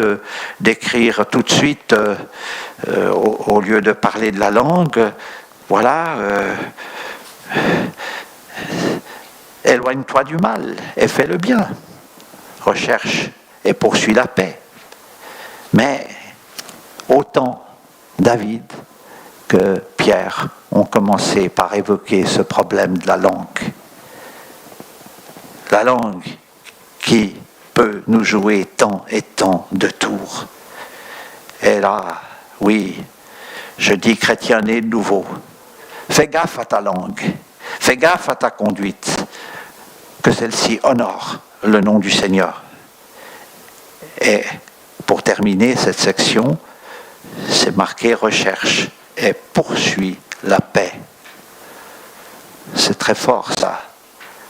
d'écrire tout de suite, au lieu de parler de la langue, voilà, éloigne-toi du mal et fais le bien. Recherche et poursuis la paix. Mais autant David que Pierre ont commencé par évoquer ce problème de la langue. La langue qui peut nous jouer tant et tant de tours. Et là, oui, je dis chrétien né de nouveau, fais gaffe à ta langue, fais gaffe à ta conduite, que celle-ci honore le nom du Seigneur. Et pour terminer cette section, c'est marqué recherche et poursuit la paix. C'est très fort ça.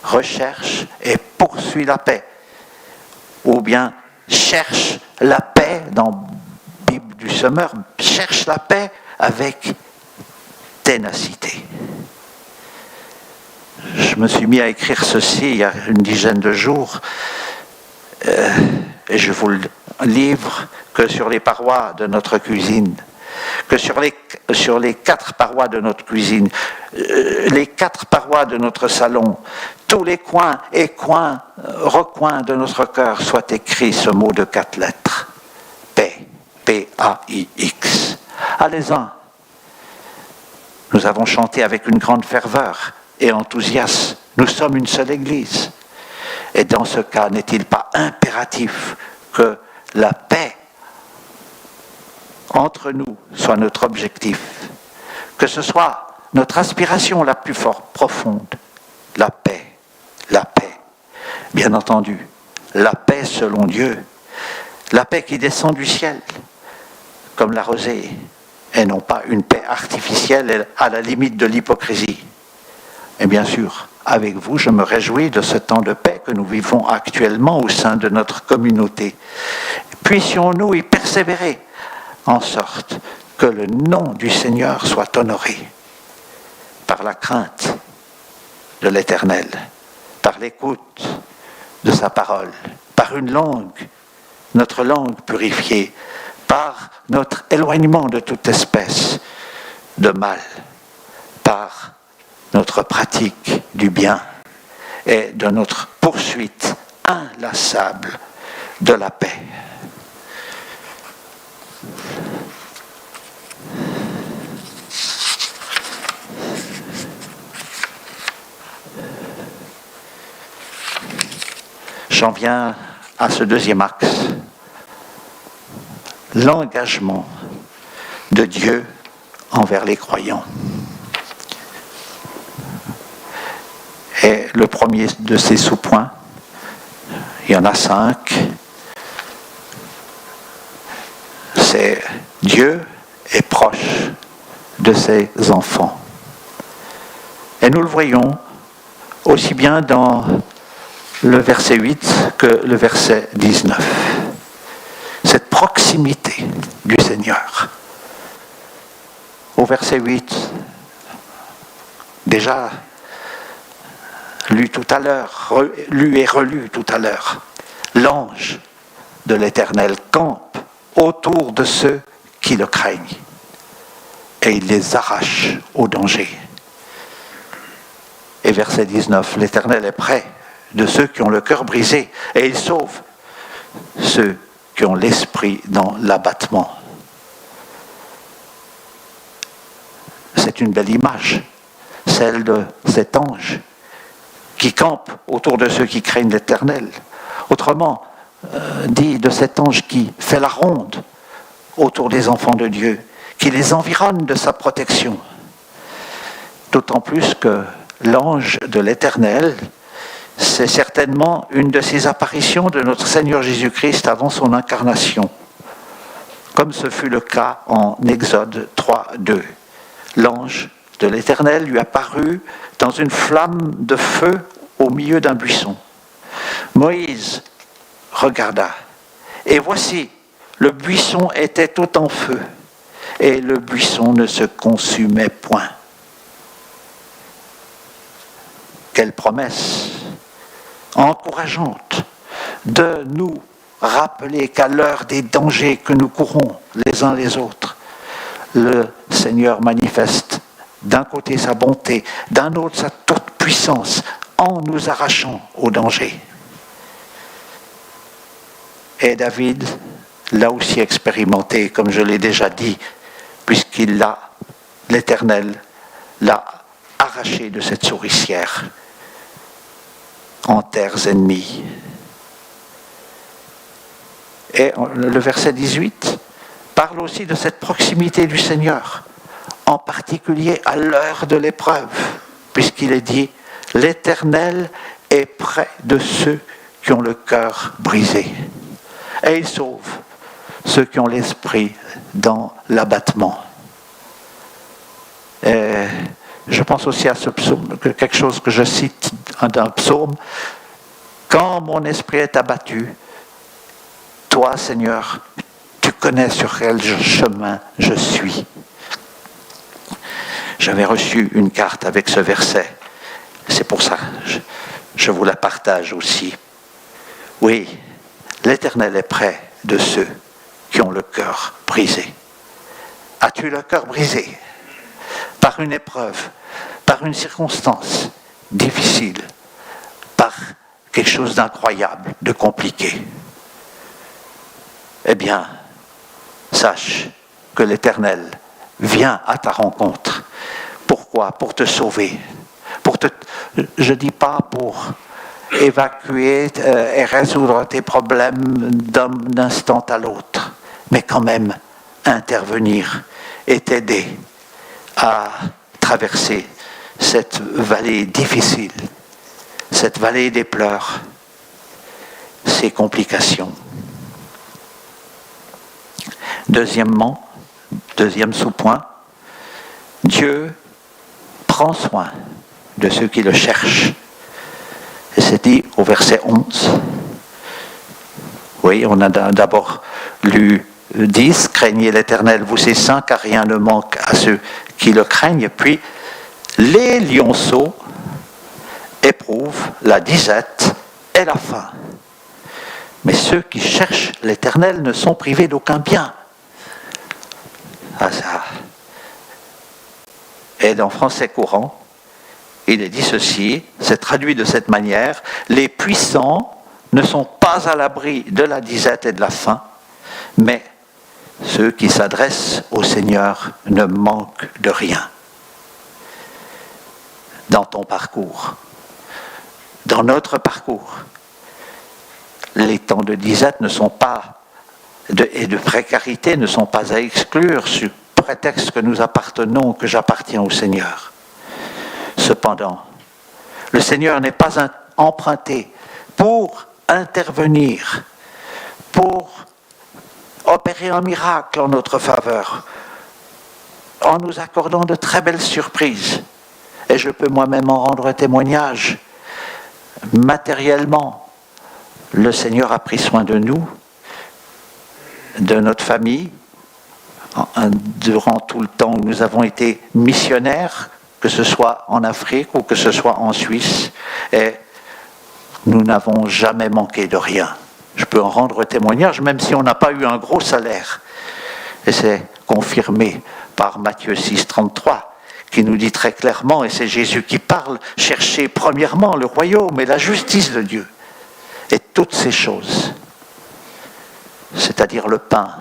Recherche et poursuit la paix. Ou bien cherche la paix dans Bible du Semeur, cherche la paix avec ténacité. Je me suis mis à écrire ceci il y a une dizaine de jours, et je vous le livre que sur les parois de notre cuisine, que sur les 4 parois de notre cuisine, les 4 parois de notre salon, tous les coins et recoins de notre cœur soit écrit ce mot de 4 lettres. Paix, P-A-I-X. Allez-en. Nous avons chanté avec une grande ferveur et enthousiasme. Nous sommes une seule Église. Et dans ce cas, n'est-il pas impératif que la paix entre nous soit notre objectif, que ce soit notre aspiration la plus profonde, la paix, la paix. Bien entendu, la paix selon Dieu, la paix qui descend du ciel, comme la rosée, et non pas une paix artificielle à la limite de l'hypocrisie. Et bien sûr, avec vous, je me réjouis de ce temps de paix que nous vivons actuellement au sein de notre communauté. Puissions-nous y persévérer, en sorte que le nom du Seigneur soit honoré par la crainte de l'Éternel, par l'écoute de sa parole, par une langue, notre langue purifiée, par notre éloignement de toute espèce de mal, par notre pratique du bien et de notre poursuite inlassable de la paix. J'en viens à ce deuxième axe, l'engagement de Dieu envers les croyants. Et le premier de ces sous-points, il y en a 5, c'est Dieu est proche de ses enfants. Et nous le voyons aussi bien dans le verset 8 que le verset 19. Cette proximité du Seigneur. Au verset 8, déjà lu tout à l'heure, lu et relu tout à l'heure, l'ange de l'Éternel campe autour de ceux qui le craignent et il les arrache au danger. Et verset 19, l'Éternel est près de ceux qui ont le cœur brisé et il sauve ceux qui ont l'esprit dans l'abattement. C'est une belle image, celle de cet ange qui campe autour de ceux qui craignent l'Éternel. Autrement dit, de cet ange qui fait la ronde autour des enfants de Dieu, qui les environne de sa protection. D'autant plus que l'ange de l'Éternel, c'est certainement une de ces apparitions de notre Seigneur Jésus-Christ avant son incarnation, comme ce fut le cas en Exode 3, 2. L'ange de l'Éternel lui apparut dans une flamme de feu au milieu d'un buisson. Moïse regarda, et voici, le buisson était tout en feu, et le buisson ne se consumait point. Quelle promesse encourageante de nous rappeler qu'à l'heure des dangers que nous courons les uns les autres, le Seigneur manifeste d'un côté sa bonté, d'un autre sa toute puissance, en nous arrachant au danger. Et David l'a aussi expérimenté, comme je l'ai déjà dit, l'Éternel l'a arraché de cette souricière en terres ennemies. Et le verset 18 parle aussi de cette proximité du Seigneur, en particulier à l'heure de l'épreuve, puisqu'il est dit « L'Éternel est près de ceux qui ont le cœur brisé, et il sauve ceux qui ont l'esprit dans l'abattement. » Et je pense aussi à ce psaume, quelque chose que je cite d'un psaume. « Quand mon esprit est abattu, toi, Seigneur, tu connais sur quel chemin je suis. » J'avais reçu une carte avec ce verset. C'est pour ça que je vous la partage aussi. Oui, l'Éternel est près de ceux qui ont le cœur brisé. As-tu le cœur brisé par une épreuve, par une circonstance difficile, par quelque chose d'incroyable, de compliqué? Eh bien, sache que l'Éternel vient à ta rencontre. Pourquoi ? Pour te sauver. Je ne dis pas pour évacuer et résoudre tes problèmes d'un instant à l'autre, mais quand même intervenir et t'aider à traverser cette vallée difficile, cette vallée des pleurs, ces complications. Deuxièmement, deuxième sous-point, Dieu prend soin de ceux qui le cherchent. Et c'est dit au verset 11. Oui, on a d'abord lu 10, « Craignez l'Éternel, vous ses saints, car rien ne manque à ceux qui le craignent. » Puis, les lionceaux éprouvent la disette et la faim. Mais ceux qui cherchent l'Éternel ne sont privés d'aucun bien. Ah ça. Et dans français courant, il est dit ceci, c'est traduit de cette manière: les puissants ne sont pas à l'abri de la disette et de la faim, mais ceux qui s'adressent au Seigneur ne manquent de rien. Dans ton parcours, dans notre parcours, les temps de disette ne sont pas et de précarité ne sont pas à exclure sous prétexte que nous appartenons, que j'appartiens au Seigneur. Cependant, le Seigneur n'est pas emprunté pour intervenir, pour opérer un miracle en notre faveur, en nous accordant de très belles surprises. Et je peux moi-même en rendre témoignage. Matériellement, le Seigneur a pris soin de nous, de notre famille, durant tout le temps où nous avons été missionnaires, que ce soit en Afrique ou que ce soit en Suisse, et nous n'avons jamais manqué de rien. Je peux en rendre témoignage, même si on n'a pas eu un gros salaire. Et c'est confirmé par Matthieu 6, 33, qui nous dit très clairement, et c'est Jésus qui parle, « Cherchez premièrement le royaume et la justice de Dieu. » Et toutes ces choses, c'est-à-dire le pain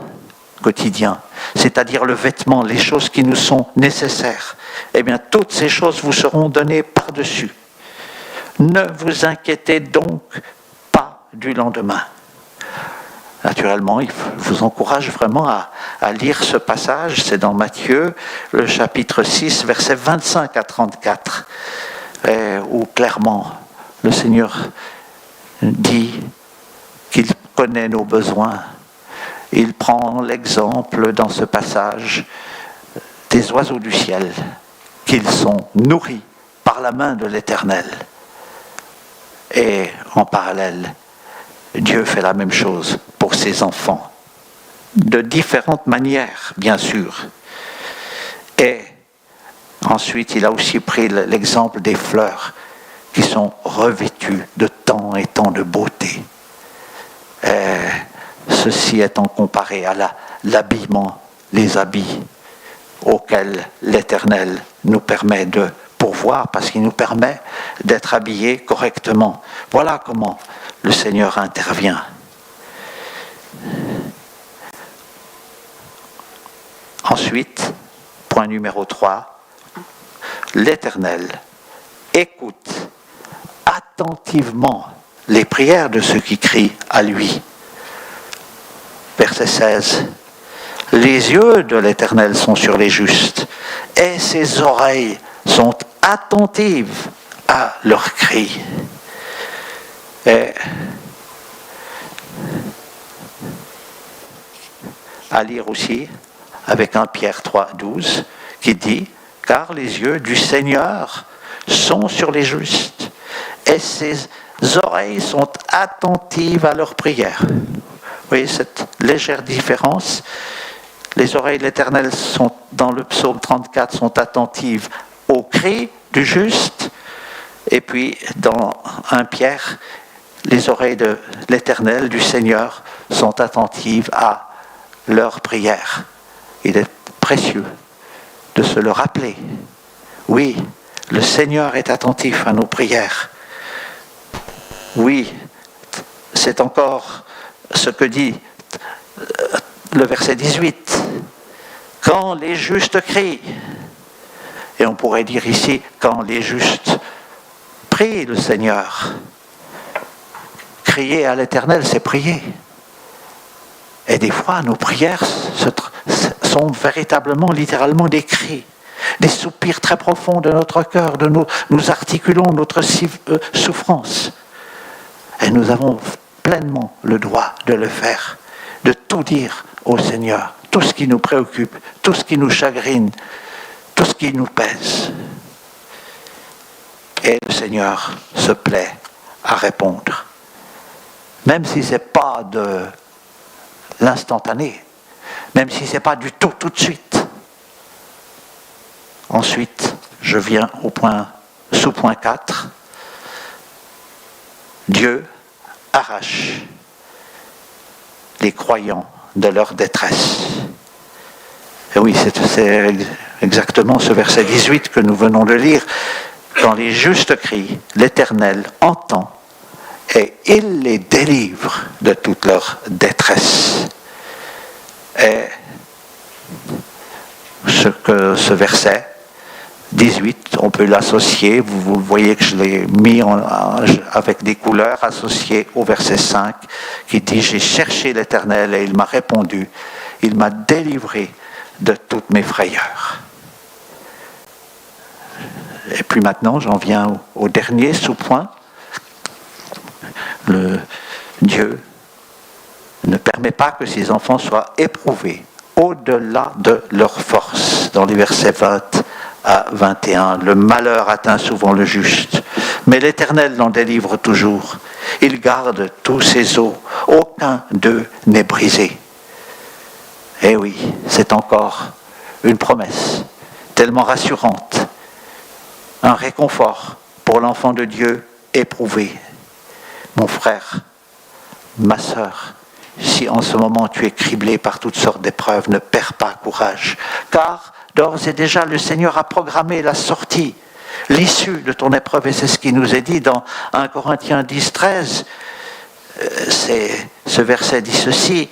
quotidien, c'est-à-dire le vêtement, les choses qui nous sont nécessaires, eh bien, toutes ces choses vous seront données par-dessus. Ne vous inquiétez donc pas du lendemain. Naturellement, il vous encourage vraiment à lire ce passage. C'est dans Matthieu, le chapitre 6, versets 25 à 34, où clairement le Seigneur dit qu'il connaît nos besoins. Il prend l'exemple dans ce passage des oiseaux du ciel, qu'ils sont nourris par la main de l'Éternel. Et en parallèle, Dieu fait la même chose pour ses enfants, de différentes manières, bien sûr. Et ensuite, il a aussi pris l'exemple des fleurs qui sont revêtues de tant et tant de beauté. ceci étant comparé à l'habillement, les habits auxquels l'Éternel nous permet de pourvoir, parce qu'il nous permet d'être habillés correctement. Voilà comment le Seigneur intervient. Ensuite, point numéro 3, l'Éternel écoute attentivement les prières de ceux qui crient à lui. Verset 16. Les yeux de l'Éternel sont sur les justes, et ses oreilles sont attentives à leurs cris. Et à lire aussi avec 1 Pierre 3, 12, qui dit « Car les yeux du Seigneur sont sur les justes, et ses oreilles sont attentives à leurs prières. » Vous voyez cette légère différence. Les oreilles de l'Éternel sont, dans le psaume 34, sont attentives aux cris du juste, et puis dans 1 Pierre, les oreilles de l'Éternel, du Seigneur, sont attentives à leurs prières. Il est précieux de se le rappeler. Oui, le Seigneur est attentif à nos prières. Oui, c'est encore ce que dit le verset 18. Quand les justes crient, et on pourrait dire ici, quand les justes prient le Seigneur. Crier à l'Éternel, c'est prier. Et des fois, nos prières sont véritablement, littéralement des cris, des soupirs très profonds de notre cœur, nous articulons notre souffrance. Et nous avons pleinement le droit de le faire, de tout dire au Seigneur, tout ce qui nous préoccupe, tout ce qui nous chagrine, tout ce qui nous pèse. Et le Seigneur se plaît à répondre. Même si ce n'est pas de l'instantané, même si ce n'est pas du tout de suite. Ensuite, je viens au sous-point 4. Dieu arrache les croyants de leur détresse. Et oui, c'est exactement ce verset 18 que nous venons de lire. Quand les justes crient, l'Éternel entend et il les délivre de toute leur détresse. Et ce verset 18, on peut l'associer, vous voyez que je l'ai mis avec des couleurs associées au verset 5 qui dit « J'ai cherché l'Éternel et il m'a répondu, il m'a délivré de toutes mes frayeurs. » Et puis maintenant, j'en viens au dernier sous-point. Dieu ne permet pas que ses enfants soient éprouvés au-delà de leur force. Dans les versets 20 à 21, le malheur atteint souvent le juste, mais l'Éternel l'en délivre toujours. Il garde tous ses os, aucun d'eux n'est brisé. Eh oui, c'est encore une promesse tellement rassurante, un réconfort pour l'enfant de Dieu éprouvé. Mon frère, ma sœur, si en ce moment tu es criblé par toutes sortes d'épreuves, ne perds pas courage, car d'ores et déjà le Seigneur a programmé la sortie, l'issue de ton épreuve, et c'est ce qui nous est dit dans 1 Corinthiens 10, 13. Ce verset dit ceci,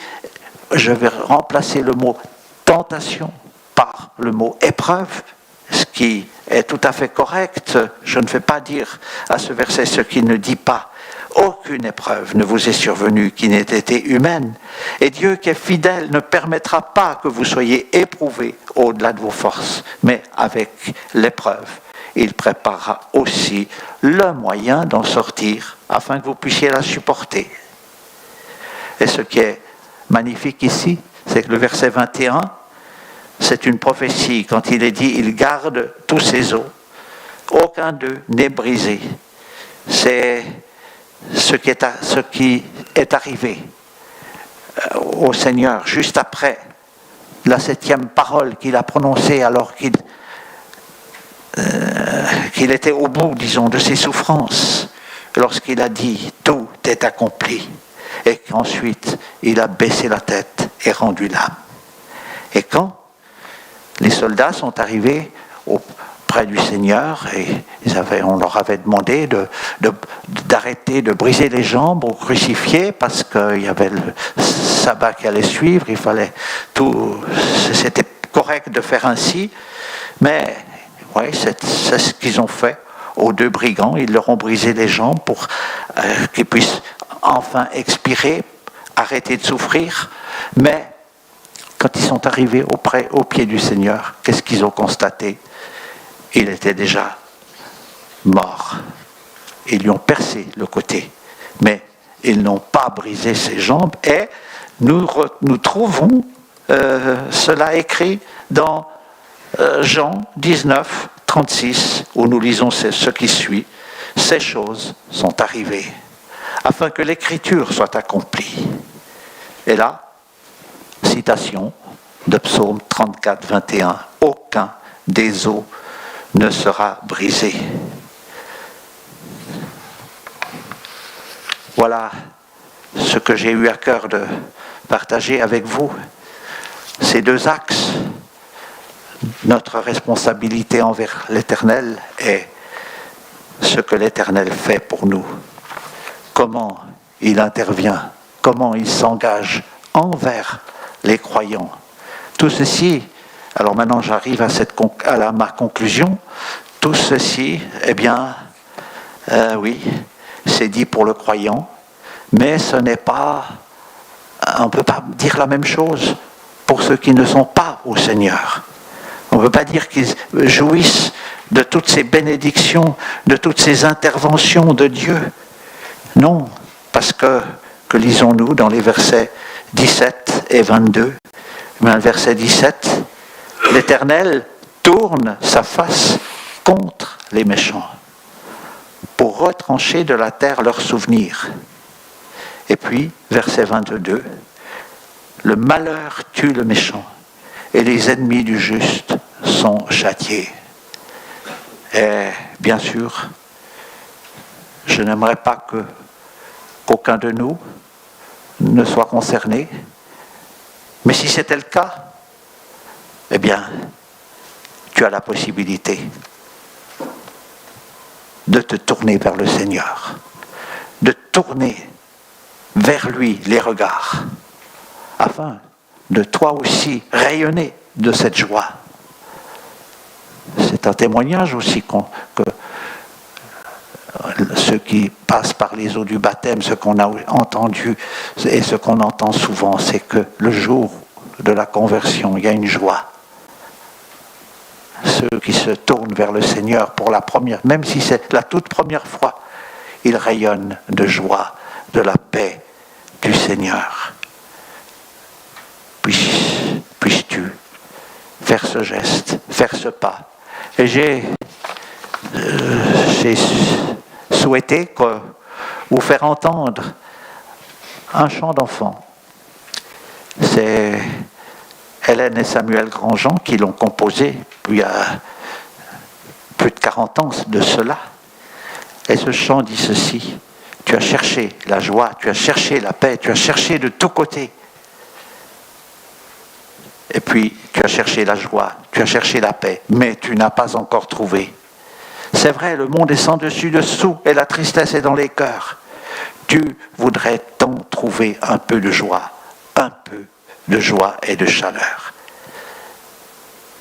je vais remplacer le mot tentation par le mot épreuve, ce qui est tout à fait correct. Je ne vais pas dire à ce verset ce qu'il ne dit pas. Aucune épreuve ne vous est survenue qui n'ait été humaine. Et Dieu qui est fidèle ne permettra pas que vous soyez éprouvés au-delà de vos forces. Mais avec l'épreuve, il préparera aussi le moyen d'en sortir afin que vous puissiez la supporter. Et ce qui est magnifique ici, c'est que le verset 21, c'est une prophétie. Quand il est dit « Il garde tous ses os, aucun d'eux n'est brisé ». C'est ce qui est arrivé au Seigneur juste après la 7e parole qu'il a prononcée alors qu'il était au bout, disons, de ses souffrances, lorsqu'il a dit « Tout est accompli ». et qu'ensuite il a baissé la tête et rendu l'âme. Et quand les soldats sont arrivés auprès du Seigneur et on leur avait demandé d'arrêter de briser les jambes au crucifié parce qu'il y avait le sabbat qui allait suivre, il fallait tout, c'était correct de faire ainsi, mais ouais, c'est ce qu'ils ont fait aux deux brigands. Ils leur ont brisé les jambes pour qu'ils puissent enfin expirer, arrêter de souffrir. Mais quand ils sont arrivés au pied du Seigneur, qu'est-ce qu'ils ont constaté? Il était déjà mort. Ils lui ont percé le côté, mais ils n'ont pas brisé ses jambes. Et nous trouvons cela écrit dans Jean 19, 36, où nous lisons ce qui suit. Ces choses sont arrivées afin que l'écriture soit accomplie. Et là, citation de Psaume 34, 21. Aucun des os ne sera brisé. Voilà ce que j'ai eu à cœur de partager avec vous. Ces deux axes, notre responsabilité envers l'Éternel et ce que l'Éternel fait pour nous. Comment il intervient, comment il s'engage envers les croyants. Tout ceci, alors maintenant j'arrive à ma conclusion, tout ceci, eh bien, oui, c'est dit pour le croyant, mais ce n'est pas, on ne peut pas dire la même chose pour ceux qui ne sont pas au Seigneur. On ne peut pas dire qu'ils jouissent de toutes ces bénédictions, de toutes ces interventions de Dieu. Non, parce que lisons-nous dans les versets 17 et 22, le verset 17, l'Éternel tourne sa face contre les méchants pour retrancher de la terre leurs souvenirs. Et puis, verset 22, le malheur tue le méchant et les ennemis du juste sont châtiés. Et bien sûr, je n'aimerais pas qu'aucun de nous ne soit concerné, mais si c'était le cas, eh bien, tu as la possibilité de te tourner vers le Seigneur, de tourner vers lui les regards, afin de toi aussi rayonner de cette joie. C'est un témoignage aussi que ceux qui passent par les eaux du baptême, ce qu'on a entendu et ce qu'on entend souvent, c'est que le jour de la conversion, il y a une joie. Ceux qui se tournent vers le Seigneur pour la première, même si c'est la toute première fois, ils rayonnent de joie, de la paix du Seigneur. Puisses-tu faire ce geste, faire ce pas. Et j'ai souhaité vous faire entendre un chant d'enfant. C'est Hélène et Samuel Grandjean qui l'ont composé il y a plus de 40 ans de cela. Et ce chant dit ceci: tu as cherché la joie, tu as cherché la paix, tu as cherché de tous côtés. Et puis, tu as cherché la joie, tu as cherché la paix, mais tu n'as pas encore trouvé. C'est vrai, le monde est sans dessus-dessous et la tristesse est dans les cœurs. Tu voudrais tant trouver un peu de joie et de chaleur.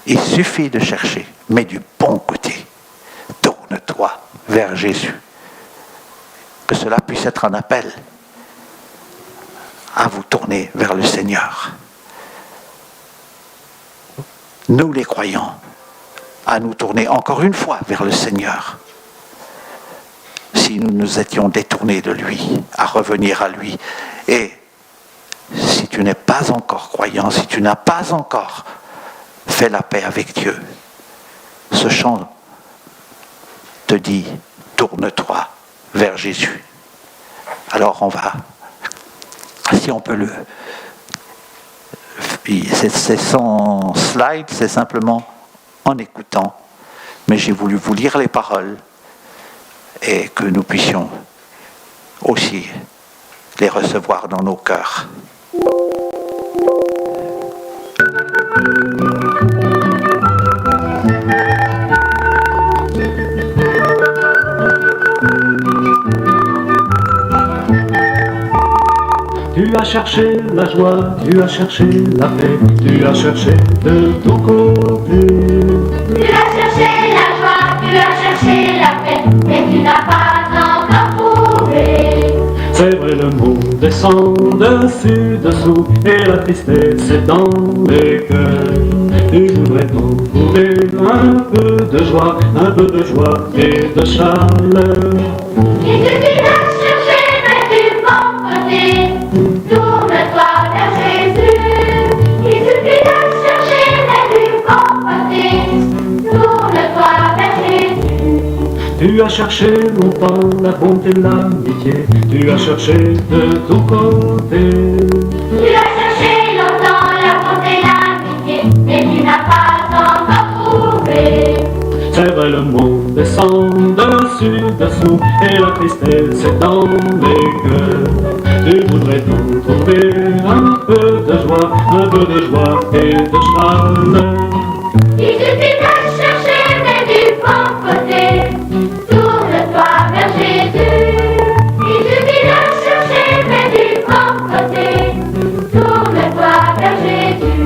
Il suffit de chercher, mais du bon côté. Tourne-toi vers Jésus. Que cela puisse être un appel à vous tourner vers le Seigneur. Nous les croyants, à nous tourner encore une fois vers le Seigneur. Si nous nous étions détournés de lui, à revenir à lui. Et si tu n'es pas encore croyant, si tu n'as pas encore fait la paix avec Dieu, ce chant te dit, tourne-toi vers Jésus. Alors on va, si on peut c'est sans slide, c'est simplement en écoutant. Mais j'ai voulu vous lire les paroles et que nous puissions aussi les recevoir dans nos cœurs. Tu as cherché la joie, tu as cherché la paix, tu as cherché de tous côtés. Tu as cherché la joie, tu as cherché la paix, mais tu n'as pas encore trouvé. C'est vrai, le monde descend dessus, dessous, et la tristesse est dans les cœurs. Tu voudrais t'en trouver un peu de joie et de chaleur. Il suffit de chercher, mais du bon côté. Tourne-toi vers Jésus. Il suffit de chercher, mais du bon côté. Tourne-toi vers Jésus. Tu as cherché longtemps la bonté, l'amitié, tu as cherché de tous côtés. Tu as cherché longtemps la bonté, l'amitié, mais tu n'as pas encore trouvé. C'est vrai, le monde descend dessus, dessous, et la tristesse est dans les cœurs. Tu voudrais t'en trouver un peu de joie et de chaleur. Il suffit de chercher, mais du bon côté. Tourne-toi vers Jésus. Il suffit de chercher, mais du bon côté. Tourne-toi vers Jésus.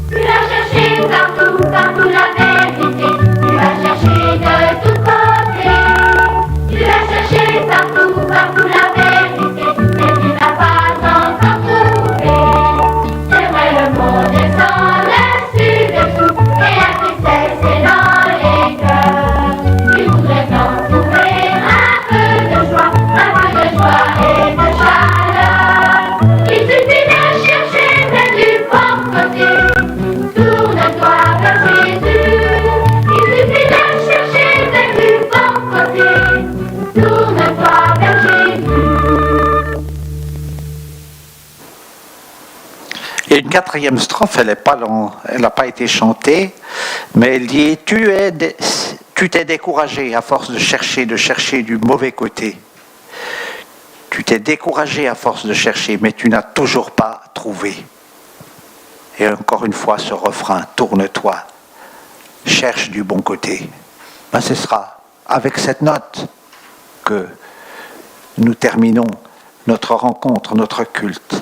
Tu as cherché partout, partout la vérité. Tu as cherché de tous côtés. Tu as cherché partout, partout la vérité. Mais tu n'as pas encore trouvé. C'est vrai, le monde descend dessus, dessous, et la tristesse est dans les cœurs. Tu voudrais t'en trouver un peu de joie et de chaleur. Il suffit de chercher, mais du bon côté. Tourne-toi vers Jésus. Il suffit de chercher, mais du bon côté. Tourne-toi vers Jésus. Et une quatrième strophe, elle n'a pas été chantée, mais elle dit tu t'es découragé à force de chercher du mauvais côté. Tu t'es découragé à force de chercher, mais tu n'as toujours pas trouvé. Et encore une fois, ce refrain, tourne-toi, cherche du bon côté. Ben, ce sera avec cette note que nous terminons notre rencontre, notre culte.